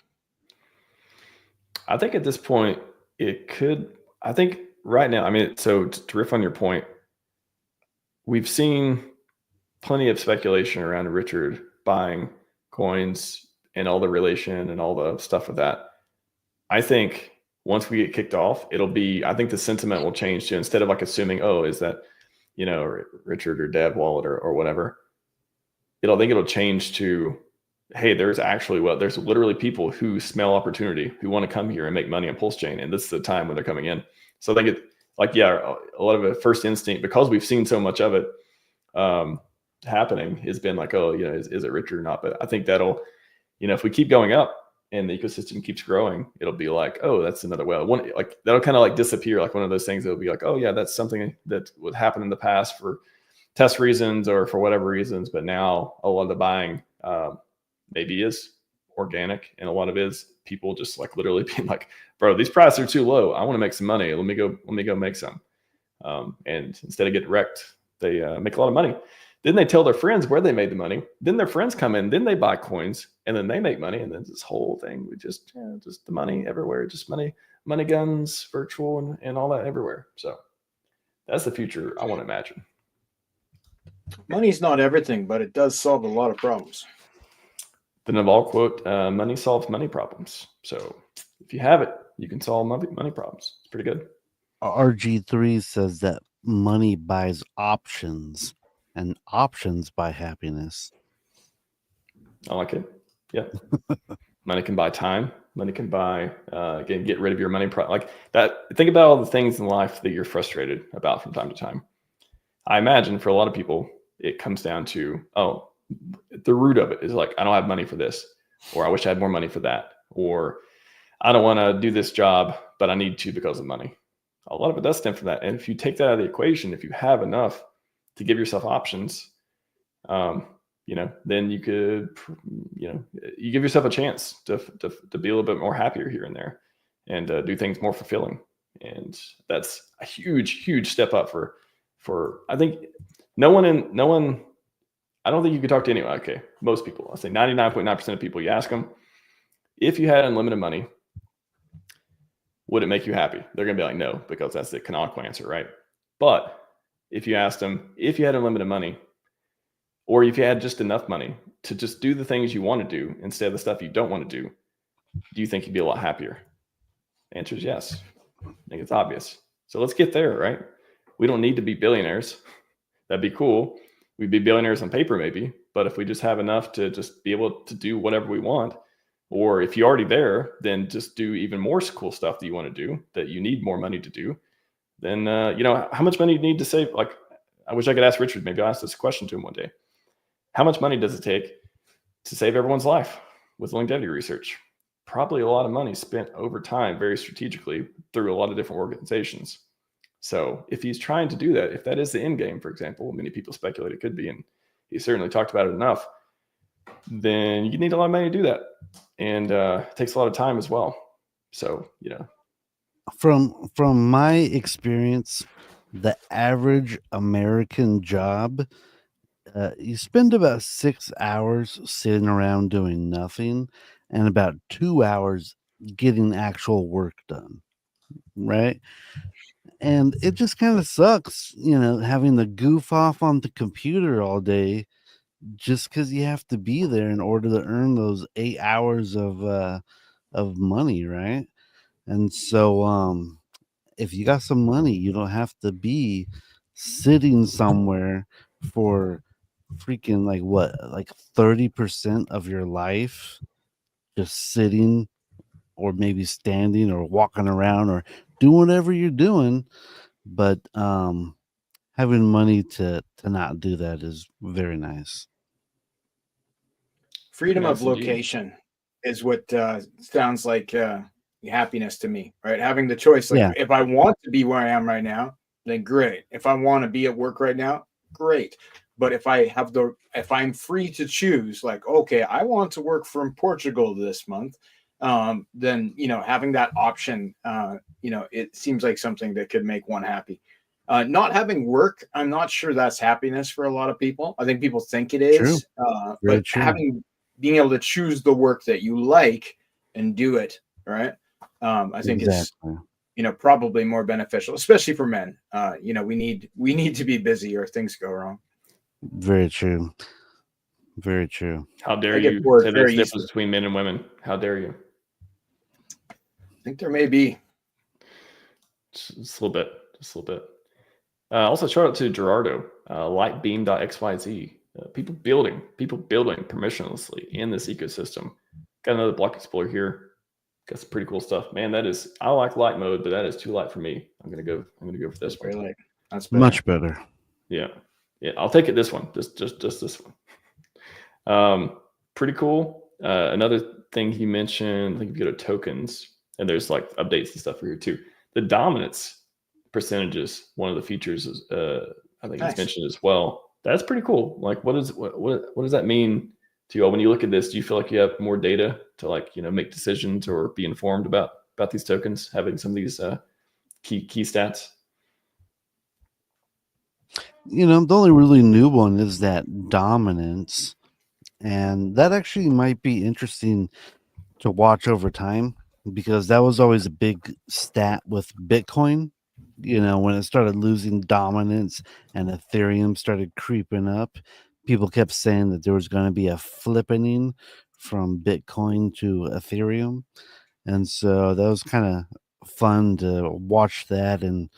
I think at this point it could. I think right now, I mean, so to riff on your point, we've seen plenty of speculation around Richard buying coins and all the relation and all the stuff with that. I think once we get kicked off, I think the sentiment will change to, instead of like assuming, oh, is that, Richard or Dev wallet or whatever, I think it'll change to, hey, there's literally people who smell opportunity, who want to come here and make money on PulseChain. And this is the time when they're coming in. So I think a lot of a first instinct, because we've seen so much of it happening, has been like, oh, is it Richard or not? But I think that'll, if we keep going up and the ecosystem keeps growing, it'll be like, oh, that's another whale. That'll kind of like disappear, like one of those things that'll be like, oh yeah, that's something that would happen in the past for test reasons or for whatever reasons. But now a lot of the buying maybe is organic, and a lot of it is people just like literally being like, bro, these prices are too low. I want to make some money. Let me go make some. And instead of getting wrecked, they make a lot of money. Then they tell their friends where they made the money. Then their friends come in. Then they buy coins, and then they make money. And then this whole thing, we just the money everywhere, just money guns, virtual, and all that everywhere. So that's the future I want to imagine. Money's not everything, but it does solve a lot of problems. The Naval quote: "Money solves money problems." So if you have it, you can solve money problems. It's pretty good. RG3 says that money buys options, and options buy happiness. I like it. Yeah. Money can buy time. Money can buy, again, get rid of your money. Like that. Think about all the things in life that you're frustrated about from time to time. I imagine for a lot of people, it comes down to, oh, the root of it is like, I don't have money for this, or I wish I had more money for that, or I don't want to do this job, but I need to because of money. A lot of it does stem from that. And if you take that out of the equation, if you have enough to give yourself options, then you could, you give yourself a chance to be a little bit more happier here and there, and do things more fulfilling. And that's a huge step up for I think no one. I don't think you could talk to anyone. Okay, most people. I'll say 99.9% of people. You ask them, if you had unlimited money, would it make you happy? They're gonna be like, no, because that's the canonical answer, right? But if you asked them, if you had unlimited money, or if you had just enough money to just do the things you want to do instead of the stuff you don't want to do you think you'd be a lot happier? The answer is yes. I think it's obvious. So let's get there, right? We don't need to be billionaires. That'd be cool. We'd be billionaires on paper maybe, but if we just have enough to just be able to do whatever we want, or if you're already there, then just do even more cool stuff that you want to do, that you need more money to do, then, how much money you need to save? Like, I wish I could ask Richard, maybe I'll ask this question to him one day. How much money does it take to save everyone's life with longevity research? Probably a lot of money spent over time, very strategically, through a lot of different organizations. So if he's trying to do that, if that is the end game, for example, many people speculate it could be, and he certainly talked about it enough, then you need a lot of money to do that. And it takes a lot of time as well. So, From my experience, the average American job, you spend about 6 hours sitting around doing nothing and about 2 hours getting actual work done, right? And it just kind of sucks, having to goof off on the computer all day just because you have to be there in order to earn those 8 hours of money, right? And so if you got some money, you don't have to be sitting somewhere for freaking like what, like 30% of your life just sitting or maybe standing or walking around or doing whatever you're doing, but having money to not do that is very nice. Freedom Nice of indeed. location is what sounds like happiness to me, right? Having the choice, like Yeah. if I want to be where I am right now, then great. If I want to be at work right now, great. But if I'm free to choose, like, okay, I want to work from Portugal this month, then, having that option, it seems like something that could make one happy. Not having work, I'm not sure that's happiness for a lot of people. I think people think it True. is, Very but true. being able to choose the work that you like and do it, right? I think it's Exactly. probably more beneficial, especially for men. We need to be busy or things go wrong. Very true. Very true. How dare I get you bored say there's very a difference easily. between men and women? How dare you? I think there may be. Just a little bit. Just a little bit. Also, shout out to Gerardo, lightbeam.xyz. People building permissionlessly in this ecosystem. Got another block explorer here. Got some pretty cool stuff, man. I like light mode, but that is too light for me. I'm gonna go for this Very one. light. That's better. Much better. Yeah, I'll take it. This one, just this one. Pretty cool. Another thing he mentioned, I think if you go to tokens, and there's like updates and stuff here too. The dominance percentages, one of the features is I think Nice. he's mentioned as well. That's pretty cool. Like, what does that mean to you all when you look at this? Do you feel like you have more data to make decisions or be informed about these tokens, having some of these key stats? The only really new one is that dominance, and that actually might be interesting to watch over time, because that was always a big stat with Bitcoin. When it started losing dominance and Ethereum started creeping up, people kept saying that there was going to be a flippening from Bitcoin to Ethereum. And so that was kind of fun to watch that and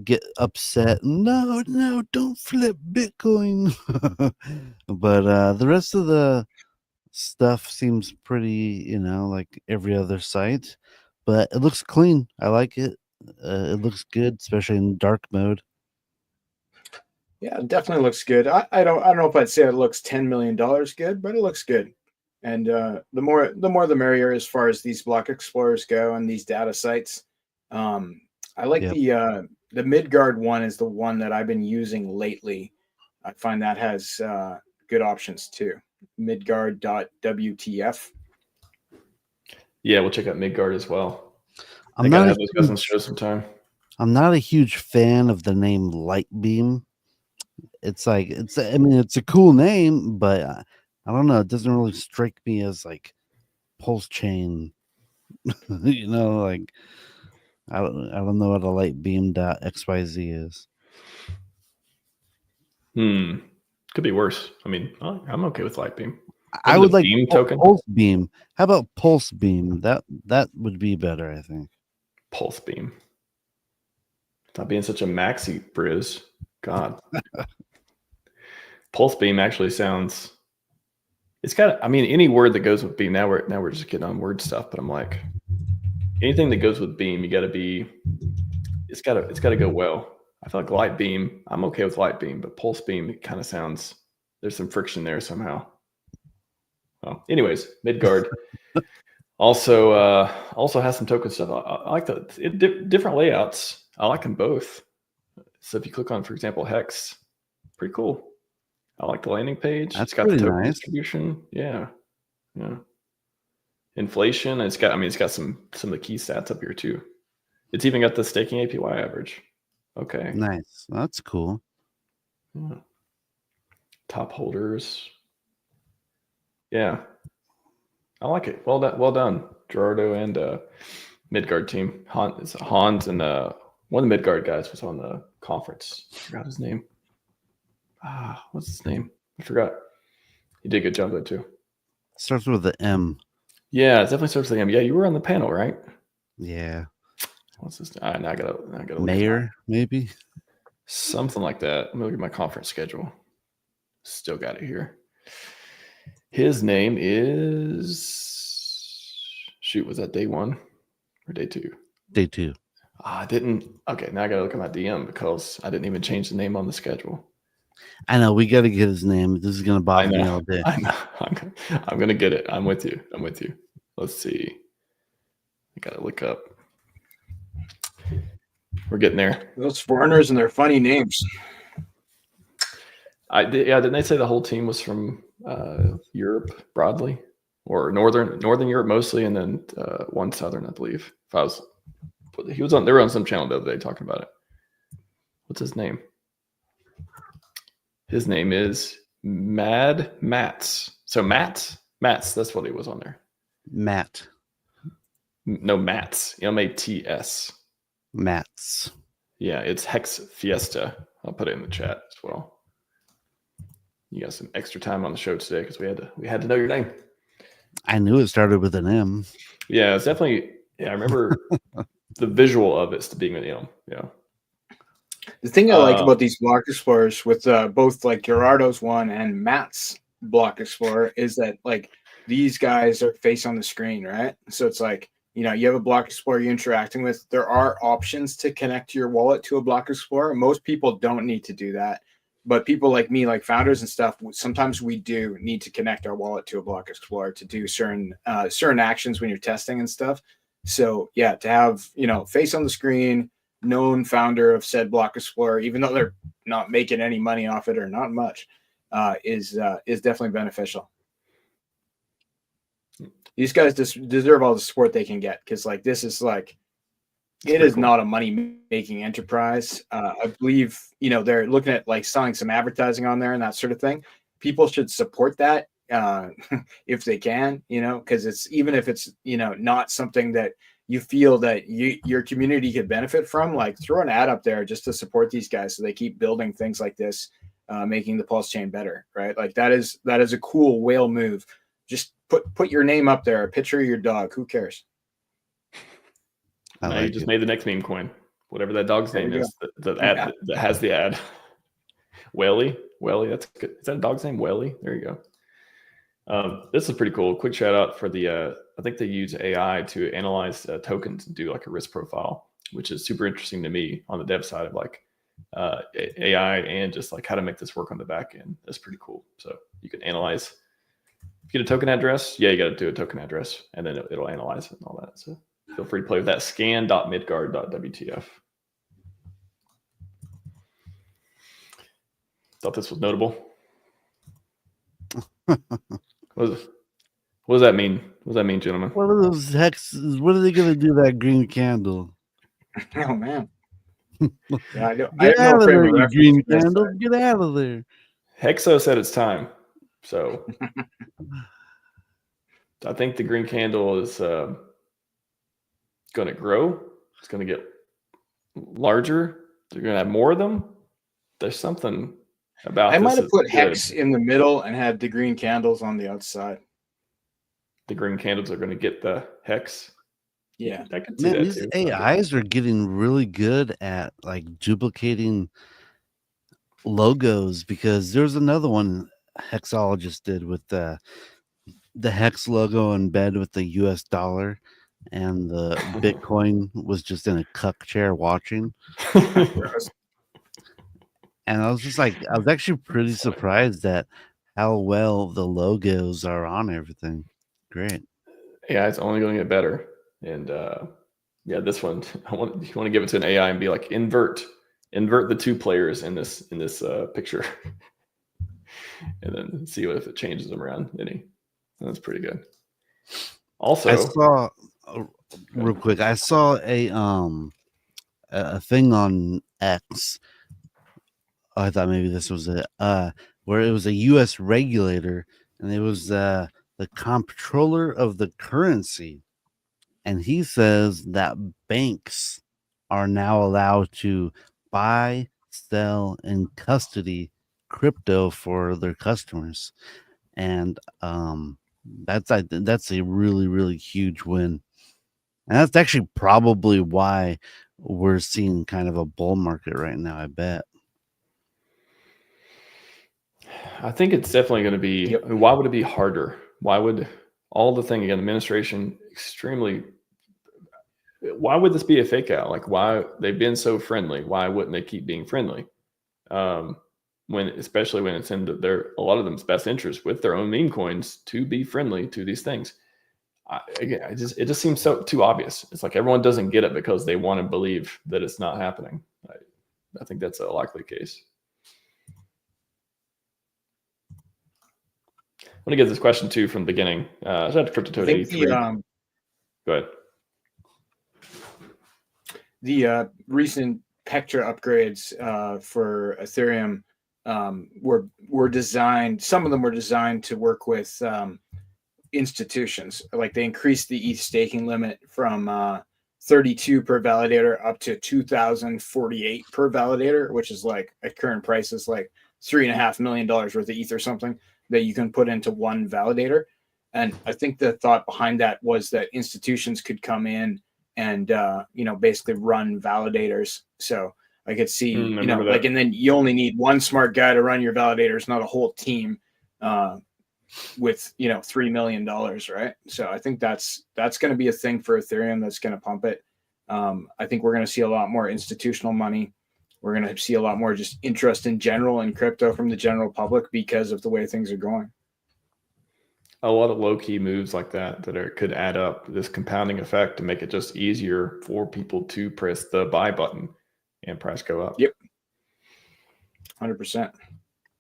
get upset. No, don't flip Bitcoin. But the rest of the stuff seems pretty, like every other site, but it looks clean. I like it. It looks good, especially in dark mode. Yeah, it definitely looks good. I don't know if I'd say it looks $10 million good, but it looks good. And the more the merrier as far as these block explorers go and these data sites. I like Yep. the Midgard one is the one that I've been using lately. I find that has good options too. Midgard.wtf. Yeah, we'll check out Midgard as well. I'm I gotta not have a those guys on huge, show sometime. I'm not a huge fan of the name Lightbeam. It's like it's a cool name, but I don't know. It doesn't really strike me as like PulseChain. Like I don't know what a Lightbeam.xyz is. Could be worse. I mean, I'm okay with Lightbeam. I Maybe would the like beam token. Pulse Beam. How about Pulse Beam? That would be better, I think. Pulse beam. Stop being such a maxi Briz. God. Pulse beam actually sounds. It's got. I mean, any word that goes with beam. Now we're just getting on word stuff. But I'm like, anything that goes with beam, you got to be. It's got to go well. I feel like light beam. I'm okay with light beam, but pulse beam, it kind of sounds. There's some friction there somehow. Well, anyways, Midgard also has some token stuff. I like the different layouts. I like them both. So if you click on, for example, Hex, pretty cool. I like the landing page. That's It's got the pretty token nice. distribution. Yeah. Inflation. It's got some of the key stats up here too. It's even got the staking APY average. Okay. Nice. That's cool. Yeah. Top holders. Yeah. I like it. Well done, Gerardo and Midgard team. Hans and one of the Midgard guys was on the conference. I forgot his name. What's his name? I forgot. He did a good job though too. Starts with the M. Yeah, it definitely starts with him. Yeah, you were on the panel, right? Yeah. What's this? I gotta look Mayor, maybe. something like that. Let me look at my conference schedule. Still got it here. His name is, shoot, was that day 1 or day 2? Day 2. I didn't. Okay, now I got to look at my DM because I didn't even change the name on the schedule. I know, we got to get his name. This is going to bother me all day. I know. I'm going to get it. I'm with you. Let's see. I got to look up. We're getting there. Those foreigners and their funny names. Didn't they say the whole team was from Europe broadly, or northern Europe mostly, and then one southern, I believe. They were on some channel the other day talking about it. What's his name? His name is Mad Mats. So Mats, that's what he was on there. Matt. No, Mats. MATS. Mats. Yeah, it's Hex Fiesta. I'll put it in the chat as well. You got some extra time on the show today because we had to know your name. I knew it started with an M. Yeah, it's definitely. Yeah, I remember the visual of it being an M. Yeah. The thing I like about these block explorers with both like Gerardo's one and Matt's block explorer is that like these guys are face on the screen, right? So it's like, you have a block explorer you're interacting with. There are options to connect your wallet to a block explorer. Most people don't need to do that. But people like me, like founders and stuff, sometimes we do need to connect our wallet to a block explorer to do certain actions when you're testing and stuff. So yeah, to have, face on the screen, known founder of said block explorer, even though they're not making any money off it or not much, is definitely beneficial. These guys deserve all the support they can get because like this is like, it is not a money-making enterprise. I believe, they're looking at like selling some advertising on there and that sort of thing. People should support that if they can, because it's even if it's, not something that you feel that your community could benefit from, like throw an ad up there just to support these guys so they keep building things like this, making the PulseChain better, right? Like that is a cool whale move. Just put your name up there, a picture of your dog. Who cares? You just made the next meme coin, whatever that dog's name is. The ad that has the ad. Whaley, that's good. Is that a dog's name? Whaley. There you go. This is pretty cool. Quick shout out for the. I think they use AI to analyze tokens and do like a risk profile, which is super interesting to me on the dev side of like AI and just like how to make this work on the back end. That's pretty cool. So you can analyze. If you get a token address, you got to do a token address, and then it'll analyze it and all that. So feel free to play with that. Scan.midgard.wtf. Thought this was notable. What does that mean? What does that mean, gentlemen? What are those hexes? What are they going to do that green candle? Oh, man. Yeah, I Get out of there, you green candle. Get out of there. Hexo said it's time. So I think the green candle is going to grow. It's going to get larger. They're going to have more of them. There's something about I might have put Hex in the middle and had the green candles on the outside. The green candles are going to get the Hex. Yeah. I can see that these too. AIs are getting really good at like duplicating logos, because there's another one Hexologist did with the Hex logo in bed with the US dollar, and the Bitcoin was just in a cuck chair watching. And I was just like, I was actually pretty surprised at how well the logos are on everything. Great. Yeah, it's only going to get better. And yeah, this one, you want to give it to an AI and be like, invert the two players in this picture, and then see if it changes them around any. That's pretty good. Also, I saw real quick. I saw a thing on X. I thought maybe this was it, where it was a U.S. regulator, and it was the comptroller of the currency, and he says that banks are now allowed to buy, sell, and custody crypto for their customers, and that's a really, really huge win, and that's actually probably why we're seeing kind of a bull market right now, I bet. I think it's definitely going to be. Yep. I mean, why would it be harder? Why would all the thing again? Administration extremely. Why would this be a fake out? Like, why they've been so friendly? Why wouldn't they keep being friendly? When, especially when it's in their a lot of them's best interest with their own meme coins to be friendly to these things. It just seems so too obvious. It's like everyone doesn't get it because they want to believe that it's not happening. I think that's a likely case. I want to get this question too from the beginning. Shout out to CryptoToad 83. Go ahead. The recent Pectra upgrades for Ethereum were designed. Some of them were designed to work with institutions. Like they increased the ETH staking limit from 32 per validator up to 2,048 per validator, which is like at current prices like $3.5 million worth of ETH or something that you can put into one validator. And I think the thought behind that was that institutions could come in and basically run validators. So I could see, like, and then you only need one smart guy to run your validators, not a whole team with $3 million, right? So I think that's going to be a thing for Ethereum that's going to pump it. I think we're going to see a lot more institutional money. We're going to see a lot more just interest in general in crypto from the general public because of the way things are going. A lot of low-key moves like that could add up this compounding effect to make it just easier for people to press the buy button and price go up. Yep. 100%.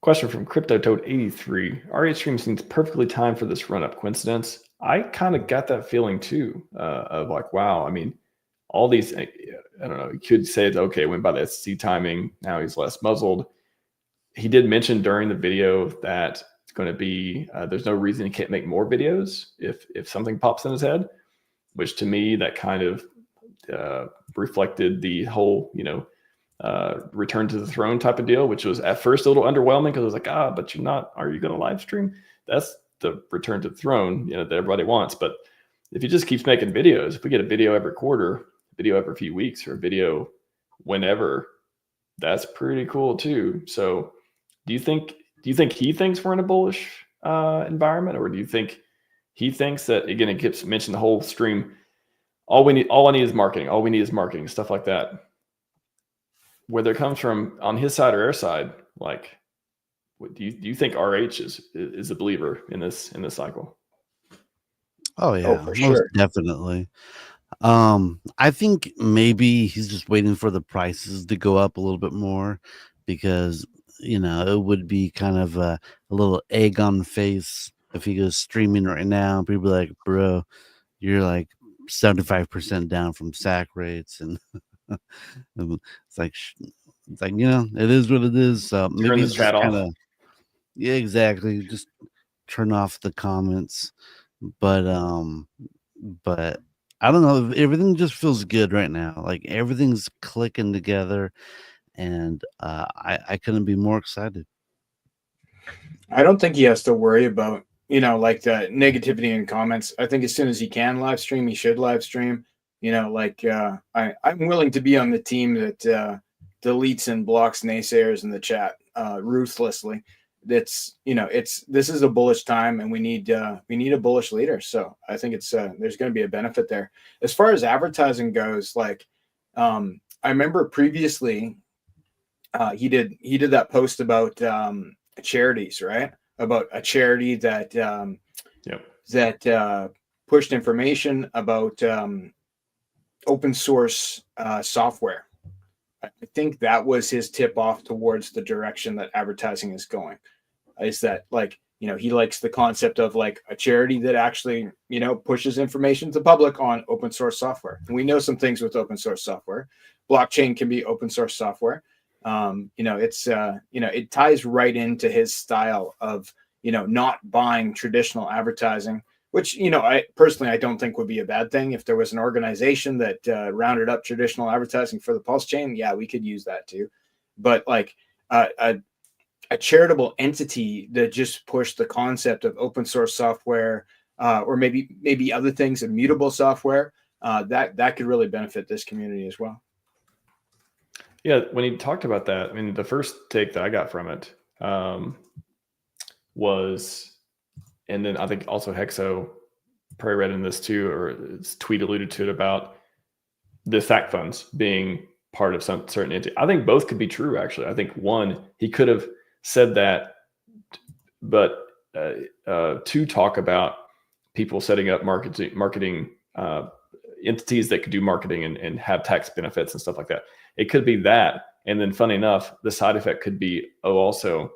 Question from CryptoToad83. RHStream seems perfectly timed for this run-up. Coincidence? I kind of got that feeling too, of like, wow, I mean, all these, I don't know, you could say it's okay, went by the SEC timing, now he's less muzzled. He did mention during the video that it's going to be, there's no reason he can't make more videos if something pops in his head, which to me, that kind of reflected the whole, return to the throne type of deal, which was at first a little underwhelming because I was like, but are you going to live stream? That's the return to the throne, that everybody wants. But if he just keeps making videos, if we get a video every quarter, video every few weeks, or a video whenever, that's pretty cool too. So do you think he thinks we're in a bullish environment, or do you think he thinks that, again, it gets mentioned the whole stream, all I need is marketing, all we need is marketing, stuff like that. Whether it comes from on his side or our side, like, do you think RH is a believer in this cycle? Oh yeah, for most sure. Definitely. I think maybe he's just waiting for the prices to go up a little bit more because it would be kind of a little egg on the face if he goes streaming right now. People be like, bro, you're like 75% down from sack rates, and it's like it is what it is. So maybe he's just kind of, yeah, exactly, just turn off the comments. But I don't know, everything just feels good right now. Like everything's clicking together, and I couldn't be more excited. I don't think he has to worry about like the negativity in comments. I think as soon as he can live stream, he should live stream. I'm willing to be on the team that deletes and blocks naysayers in the chat ruthlessly. This is a bullish time, and we need a bullish leader. So I think it's there's going to be a benefit there. As far as advertising goes, like I remember previously he did that post about charities, right? About a charity that that pushed information about open source software. I think that was his tip off towards the direction that advertising is going. Is that he likes the concept of like a charity that actually, pushes information to the public on open source software. And we know some things with open source software. Blockchain can be open source software. It ties right into his style of, not buying traditional advertising, which, I personally don't think would be a bad thing. If there was an organization that rounded up traditional advertising for the PulseChain, yeah, we could use that too. But like a charitable entity that just pushed the concept of open source software, or maybe other things, immutable software, that could really benefit this community as well. Yeah, when he talked about that, I mean, the first take that I got from it, was, and then I think also Hexo probably read in this too, or his tweet alluded to it about the fact funds being part of some certain entity. I think both could be true, actually. I think one, he could have said that, but to talk about people setting up marketing entities that could do marketing and have tax benefits and stuff like that. It could be that. And then funny enough, the side effect could be, also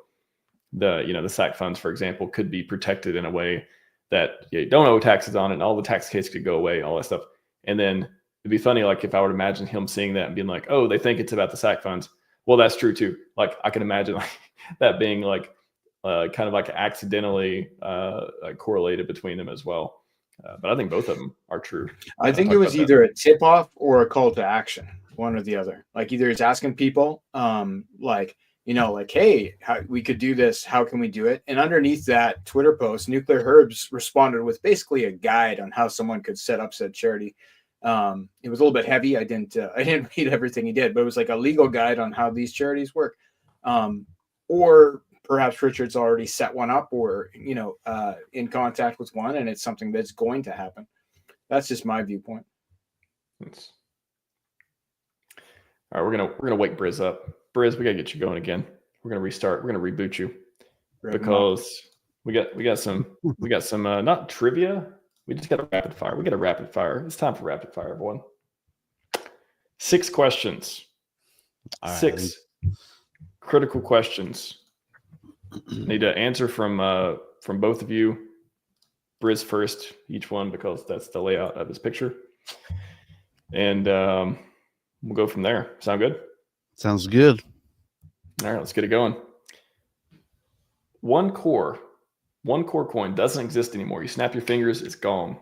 the SAC funds, for example, could be protected in a way that you don't owe taxes on it, and all the tax case could go away, all that stuff. And then it'd be funny, like if I would imagine him seeing that and being like, oh, they think it's about the SAC funds. Well, that's true too. Like I can imagine like that being like kind of like accidentally correlated between them as well. But I think both of them are true. I think it was either a tip off or a call to action, one or the other. Like either it's asking people, like, hey, we could do this. How can we do it? And underneath that Twitter post, Nuclear Herbs responded with basically a guide on how someone could set up said charity. It was a little bit heavy. I didn't read everything he did, but it was like a legal guide on how these charities work. Or perhaps Richard's already set one up, or in contact with one, and it's something that's going to happen. That's just my viewpoint. All right, we're gonna wake Briz up. Briz, we gotta get you going again. We're gonna restart. We're gonna reboot you because we got some not trivia. We just got a rapid fire. We got a rapid fire. It's time for rapid fire, everyone. 6 questions. All 6 critical questions. Need to answer from both of you. Briz first, each one, because that's the layout of this picture. And we'll go from there. Sound good? Sounds good. All right, let's get it going. One core coin doesn't exist anymore. You snap your fingers, it's gone.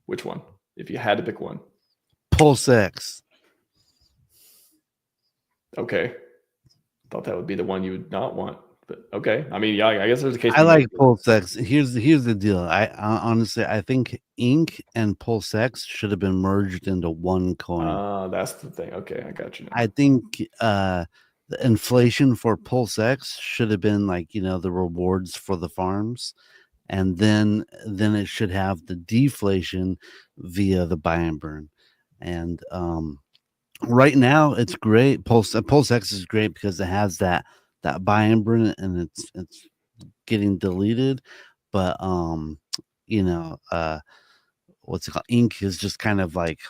Which one? If you had to pick one. PulseX. Okay. Thought that would be the one you would not want. But okay. I mean, yeah, I guess there's a case. I like PulseX. Here's the deal. I honestly, I think Ink and PulseX should have been merged into one coin. That's the thing. Okay, I got you now. I think the inflation for PulseX should have been like, the rewards for the farms, and then it should have the deflation via the buy and burn. And right now it's great. PulseX is great because it has that buy and burn, and it's getting deleted. But what's it called? Ink is just kind of like,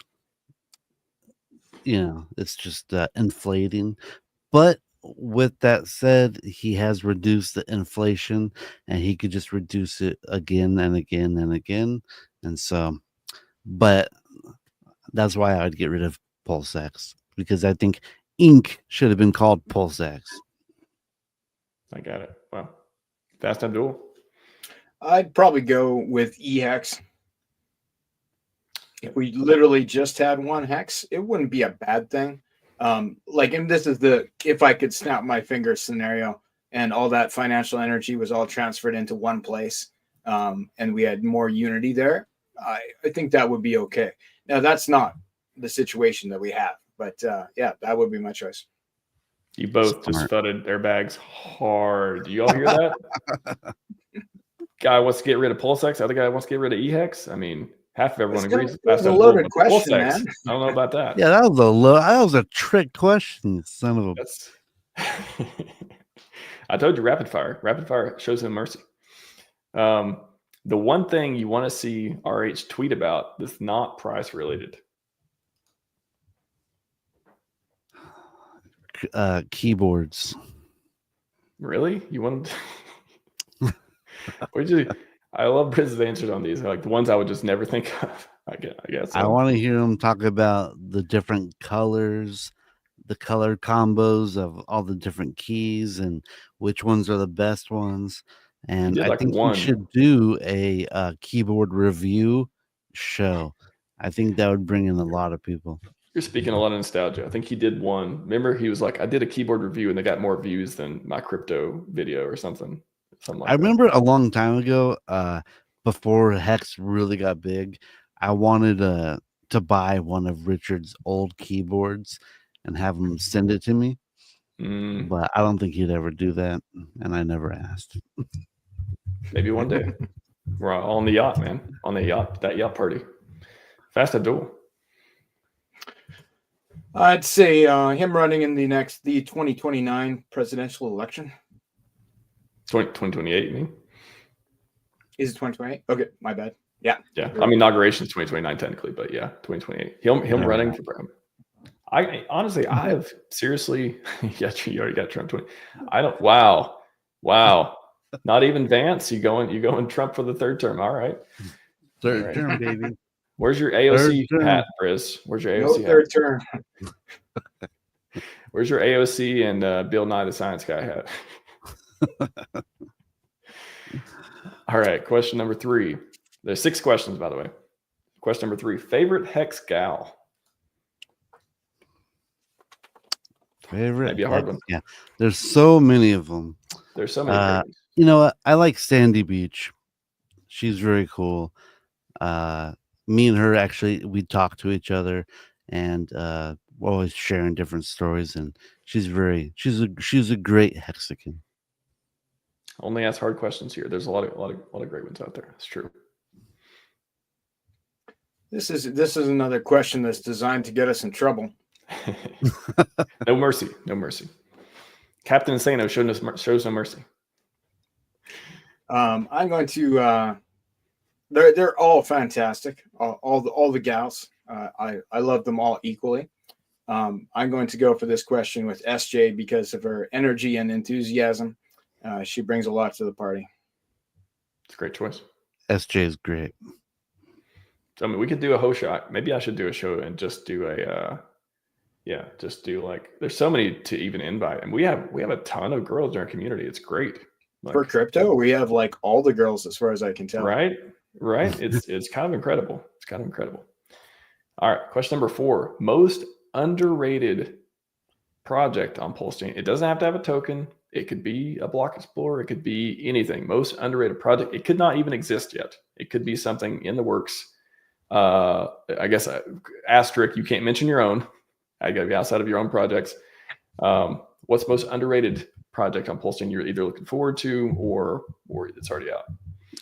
it's just inflating. But with that said, he has reduced the inflation, and he could just reduce it again and again and again. And so, but that's why I would get rid of PulseX, because I think Ink should have been called PulseX. I got it. Wow. Fast Abdul. I'd probably go with eHex. If we literally just had one hex, it wouldn't be a bad thing. And this is the if I could snap my fingers scenario, and all that financial energy was all transferred into one place, and we had more unity there. I think that would be okay. Now that's not the situation that we have, but yeah, that would be my choice. You both just thudded their bags hard. Do you all hear that? Guy wants to get rid of PulseX. Other guy wants to get rid of eHex. I mean, half of everyone agrees. That's a loaded question, man. I don't know about that. Yeah, that was a trick question, son of a. I told you, rapid fire. Rapid fire shows him mercy. The one thing you want to see RH tweet about that's not price related. Keyboards. Really? You want to... I love Briz's answers on these. Like the ones I would just never think of. I guess. I want to hear him talk about the different colors, the color combos of all the different keys, and which ones are the best ones. And I think we should do a keyboard review show. I think that would bring in a lot of people. You're speaking a lot of nostalgia. I think he did one. Remember, he was like, I did a keyboard review and they got more views than my crypto video or something. I remember a long time ago, before Hex really got big, I wanted to buy one of Richard's old keyboards and have him send it to me. but I don't think he'd ever do that, and I never asked. Maybe one day. We're on the yacht, man. On the yacht, that yacht party. Fast Abdul. I'd say him running in the 2029 presidential election. 2028, you mean? Is it 2028? Okay, my bad. Yeah. Yeah. I mean, inauguration is 2029 technically, but yeah, 2028. Him running for president. I honestly, I have seriously, yeah, you already got Trump 20. I don't, wow. Not even Vance. You going Trump for the third term. All right. Third term, baby. Where's your AOC hat, Briz? Where's your AOC hat? Third term. Where's your AOC and Bill Nye the Science Guy hat? All right. Question number 3. There's 6 questions, by the way. Question number 3. Favorite hex gal? Favorite? Maybe a hard one. Yeah. There's so many of them. There's so many great ones. You know what? I like Sandy Beach. She's very cool. Me and her, actually, we talk to each other, and we're always sharing different stories, and she's a great Hexican. Only ask hard questions here. There's a lot of great ones out there. It's true. This is another question that's designed to get us in trouble. No mercy. Captain Insano shows no mercy. I'm going to. They're all fantastic. All the gals. I love them all equally. I'm going to go for this question with SJ because of her energy and enthusiasm. She brings a lot to the party. It's a great choice. SJ is great. So, I mean, we could do a whole shot. Maybe I should do a show and just do there's so many to even invite. And we have a ton of girls in our community. It's great. Like, for crypto, we have like all the girls as far as I can tell. Right. It's kind of incredible. All right. Question number 4. Most underrated project on PulseChain. It doesn't have to have a token. It could be a block explorer. It could be anything. Most underrated project. It could not even exist yet. It could be something in the works. I guess asterisk, you can't mention your own. I got to be outside of your own projects. What's most underrated project on PulseChain you're either looking forward to or it's already out?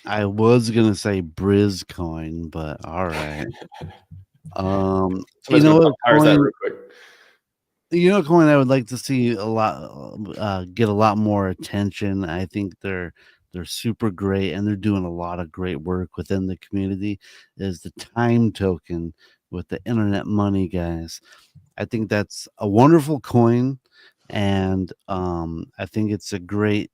I was gonna say BrizCoin, but all right. You know what coin? You know, coin I would like to see a lot get a lot more attention. I think they're super great and they're doing a lot of great work within the community. Is the time token with the internet money guys? I think that's a wonderful coin, and I think it's a great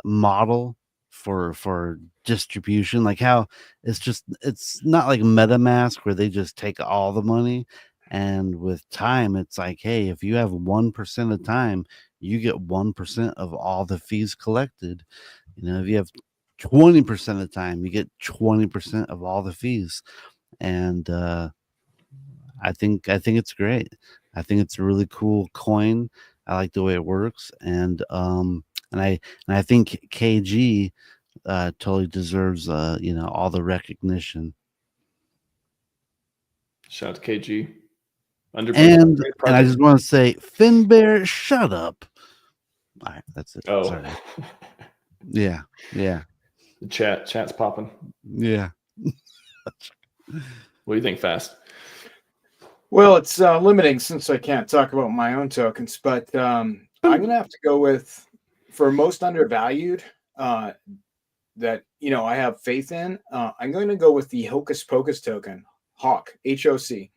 model for distribution. Like how it's not like MetaMask where they just take all the money. And with time, it's like, hey, if you have 1% of time, you get 1% of all the fees collected. You know, if you have 20% of the time, you get 20% of all the fees. And I think it's great. I think it's a really cool coin. I like the way it works, and I think KG totally deserves all the recognition. Shout out to KG. And I just want to say, Finbear, shut up. All right, that's it. Oh, sorry. Yeah. The chat's popping. Yeah. What do you think, Fast? Well, it's limiting since I can't talk about my own tokens, but I'm going to have to go with, for most undervalued, that I have faith in. I'm going to go with the Hocus Pocus token, HOC, HOC.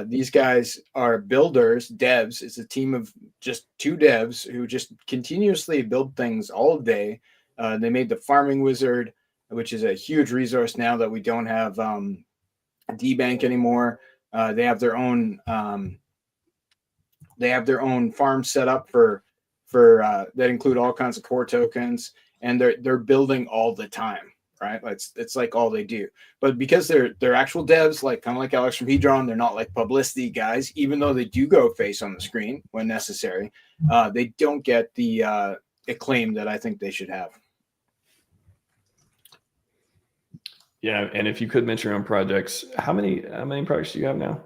These guys are builders, devs. It's a team of just 2 devs who just continuously build things all day. They made the farming wizard, which is a huge resource now that we don't have D-Bank anymore. They have their own farm set up for that include all kinds of core tokens, and they're building all the time, right? It's like all they do. But because they're actual devs, like kind of like Alex from HEDRON, they're not like publicity guys, even though they do go face on the screen when necessary. They don't get the acclaim that I think they should have. Yeah, and if you could mention your own projects, how many projects do you have now?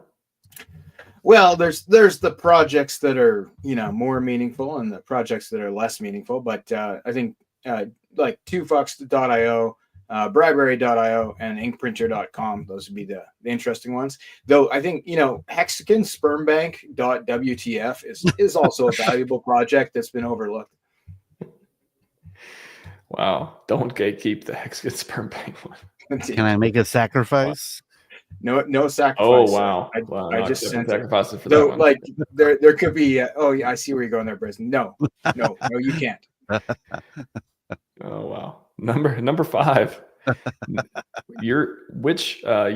Well, there's the projects that are, you know, more meaningful and the projects that are less meaningful. But I think like 2fucks.io, bribery.io, and inkprinter.com, those would be the interesting ones. Though I think, you know, Hexagon spermbank.wtf is also a valuable project that's been overlooked. Wow. Don't gatekeep the Hexagon sperm bank one. Can I make a sacrifice? No sacrifice. Oh, wow. I just sent it. sacrifices for Though, that one. like there could be. Oh, yeah, I see where you're going there, Brisbane. No, you can't. Oh, wow. Number 5. Your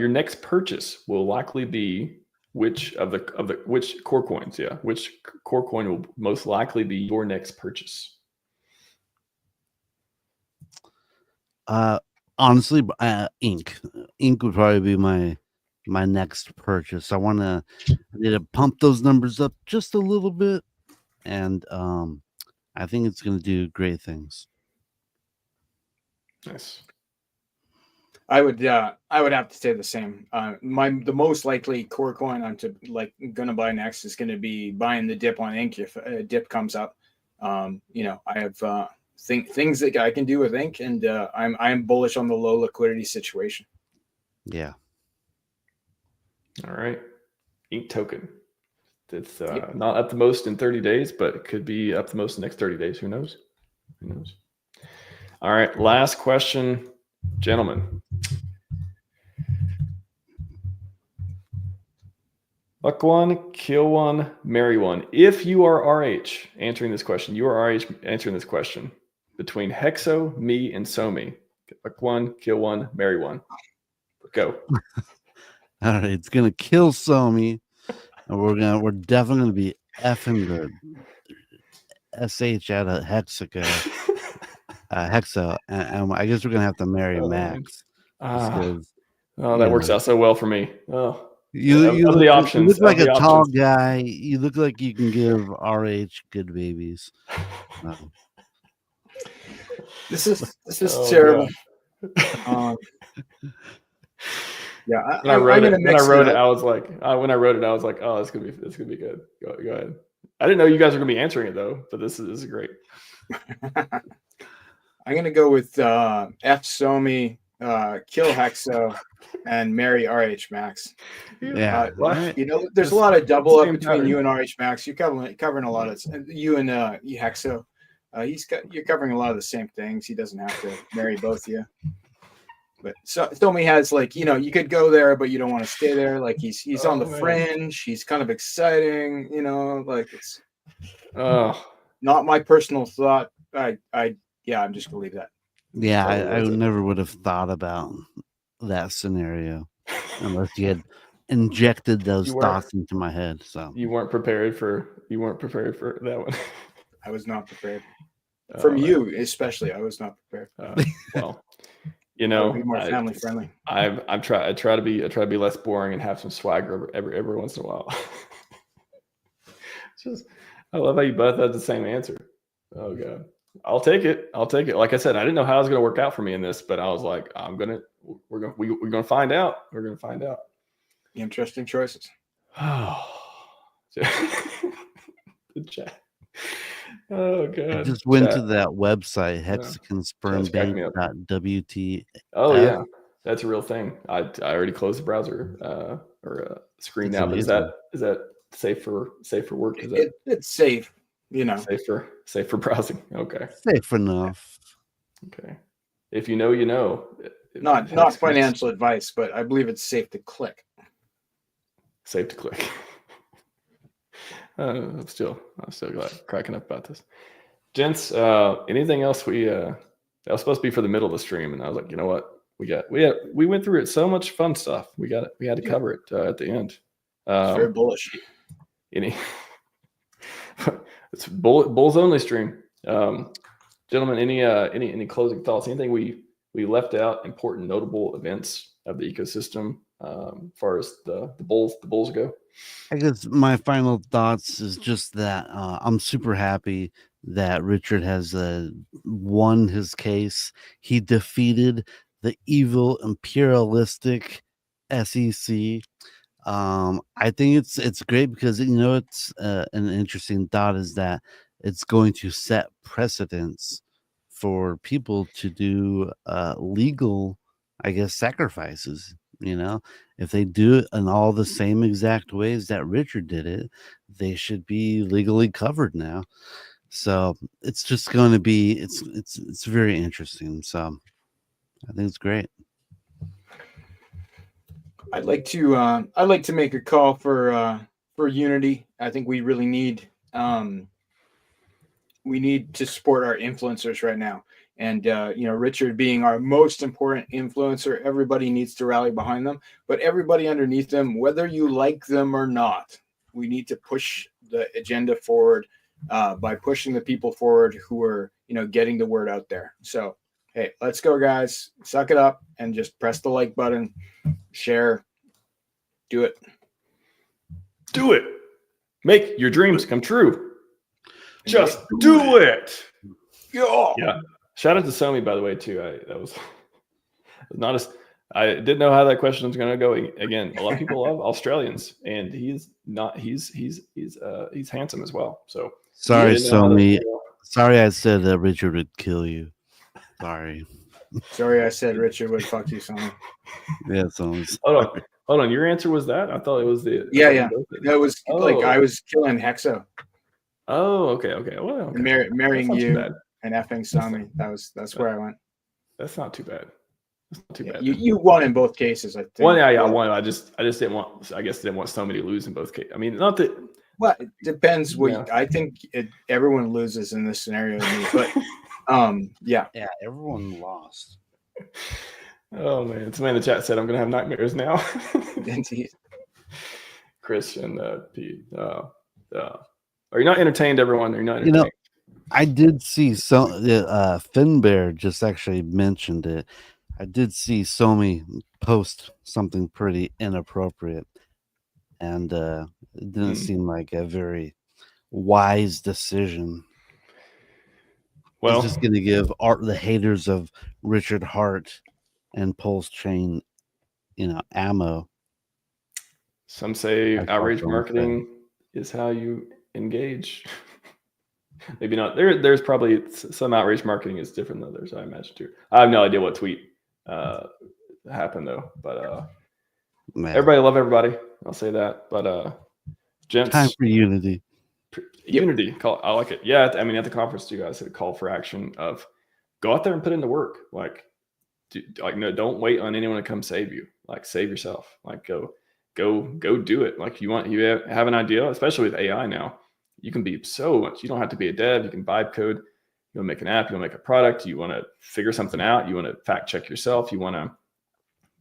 next purchase will likely be which core coins? Yeah, which core coin will most likely be your next purchase? Honestly, ink would probably be my next purchase. I need to pump those numbers up just a little bit, and I think it's going to do great things. Nice. I would have to say the same. The most likely core coin I'm gonna buy next is gonna be buying the dip on Ink if a dip comes up. You know, I have things that I can do with Ink, and I'm bullish on the low liquidity situation. Yeah. All right. Ink token. It's not up the most in 30 days, but it could be up the most in the next 30 days. Who knows? Who knows? All right. Last question, gentlemen. Fuck one, kill one, marry one. If you are RH answering this question, you are RH answering this question between Hexo, me, and Somi. Fuck one, kill one, marry one. Go. All right, it's gonna kill Somi, and we're definitely gonna be effing the SH out of Hexo, and I guess we're gonna have to marry Max. That works out so well for me. Oh. You look, you look like a tall guy. You look like you can give RH good babies. This is terrible. Yeah, when I wrote it, I was like, oh, this could be good. Go ahead. I didn't know you guys were gonna be answering it though, but this is great. I'm gonna go with F Somi, kill Hexo, and marry RHMax. Yeah, you know, there's a lot of double up between you and RHMax. You're covering a lot of you and Hexo. You're covering a lot of the same things. He doesn't have to marry both of you. But Somi has, like, you know, you could go there, but you don't want to stay there. Like he's on the fringe. He's kind of exciting, you know. Like it's not my personal thought. I'm just gonna leave that. Yeah, I never would have thought about that scenario unless you had injected those thoughts into my head. So you weren't prepared for that one. I was not prepared. From you, especially, I was not prepared. Well, you know, be more family friendly. I try to be less boring and have some swagger every once in a while. I love how you both had the same answer. Oh god, I'll take it. Like I said, I didn't know how it was going to work out for me in this, but I was like, we're gonna find out. We're gonna find out. Interesting choices. The chat. Oh god! I just went to that website, hexagonspermbank.wt. Oh yeah, that's a real thing. I already closed the browser or screen now. But is that safe for work? It's safe, you know. Safe for browsing. Okay. Safe enough. Okay. If you know, you know. Not financial advice, but I believe it's safe to click. Safe to click. I'm still cracking up about this, gents. Anything else? That was supposed to be for the middle of the stream, and I was like, you know what? We went through it. So much fun stuff. We had to cover it at the end. It's very bullish. It's bulls only stream. Gentlemen, any closing thoughts? Anything we left out? Important, notable events of the ecosystem, as far as the bulls go. I guess my final thoughts is just that I'm super happy that Richard has won his case. He defeated the evil imperialistic SEC. I think it's great because it's an interesting thought is that it's going to set precedents for people to do legal, I guess, sacrifices. If they do it in all the same exact ways that Richard did it, they should be legally covered now. So it's just going to be it's very interesting. So I think it's great. I'd like to make a call for unity. I think we really need to support our influencers right now. And Richard being our most important influencer, everybody needs to rally behind them. But everybody underneath them, whether you like them or not, we need to push the agenda forward by pushing the people forward who are getting the word out there. So hey, let's go, guys! Suck it up and just press the like button, share, do it. Do it. Make your dreams come true. Just do it. Yeah. Shout out to Somi, by the way, too. That was not as I didn't know how that question was going to go. Again, a lot of people love Australians, and he's handsome as well. So sorry, Somi. Sorry, I said that Richard would kill you. Sorry. Sorry, I said Richard would fuck you, Somi. Yeah, Somi. Hold on. Your answer was that? I thought it was the yeah. That was like I was killing Hexo. Oh, okay. Well, okay. Marrying you and effing Somi. That's where I went. That's not too bad. That's not too bad. You won in both cases, I think. Well, yeah, I won. I just didn't want. I guess didn't want Somi to lose in both cases. I mean, not that. Well, it depends. I think everyone loses in this scenario, but yeah, everyone lost. Oh man, somebody in the chat said I'm gonna have nightmares now. Indeed. Chris and Pete. Are you not entertained, everyone? Are you not entertained? I did see Finbear just actually mentioned it. I did see Somi post something pretty inappropriate, and it didn't seem like a very wise decision. Well, it's just going to give the haters of Richard Hart and PulseChain, ammo. Some say outrage marketing is how you engage. Maybe not. There's probably some outrage marketing is different than others, I imagine too. I have no idea what tweet happened though, but everybody love everybody. I'll say that. But gents, time for unity. Unity. I like it. Yeah, I mean at the conference, you guys had a call for action of go out there and put in the work. No, don't wait on anyone to come save you. Like save yourself. Like go do it. Like you have an idea, especially with AI now. You can be so much. You don't have to be a dev. You can vibe code. You want to make an app. You want to make a product. You want to figure something out. You want to fact check yourself. You want to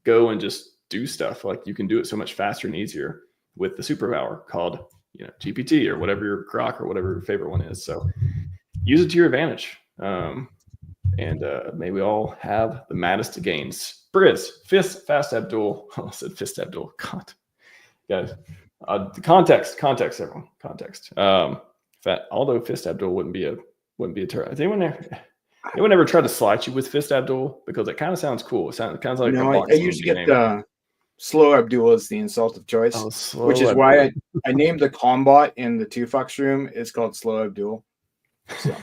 go and just do stuff. Like you can do it so much faster and easier with the superpower called GPT or whatever your Grok or whatever your favorite one is. So use it to your advantage. And may we all have the maddest of gains. Briz, Fast Abdul. I said Fist Abdul. God, guys. Context, everyone. Context. Although Fist Abdul wouldn't be a terror. Has anyone ever tried to slice you with Fist Abdul? Because it kind of sounds cool. It sounds like I usually get Slow Abdul as the insult of choice, which is why I named the Combot in the 2Fox room. It's called Slow Abdul. So.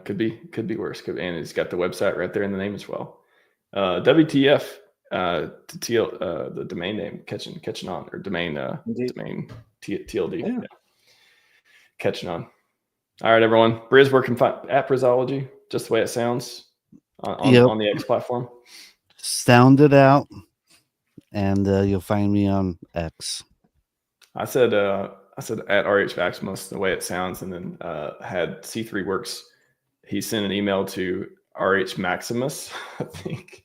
Could be worse. And it's got the website right there in the name as well. WTF. The domain name catching on, or domain TLD. Yeah. Catching on. All right, everyone. Briz, where can find at Brizology, just the way it sounds on the X platform. Sound it out, and you'll find me on X. I said at RHMax, the way it sounds, and then had C3 Works. He sent an email to RHMaximus, I think.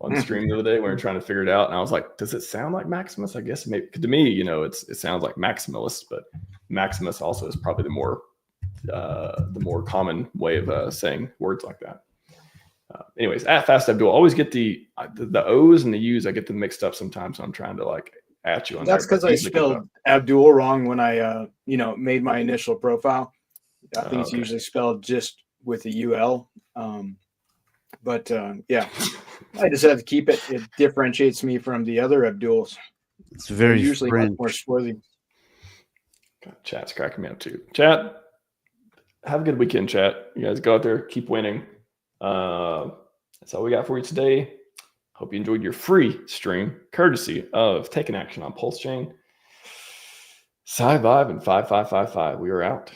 On stream the other day when we were trying to figure it out, and I was like, does it sound like Maximus? I guess maybe to me, it sounds like maximalist, but Maximus also is probably the more common way of saying words like that. Anyways, at Fast Abdul, always get the O's and the U's. I get them mixed up sometimes. So I'm trying to at you on that's because I spelled Abdul wrong when I made my initial profile. I think it's usually spelled just with a UL. But yeah, I just have to keep it. It differentiates me from the other Abduls. It's They're very usually much more French. swarthy. God, chat's cracking me up too. Chat, have a good weekend, chat. You guys go out there, keep winning. That's all we got for you today. Hope you enjoyed your free stream, courtesy of Taking Action on PulseChain, Scivive, and 5555. We are out.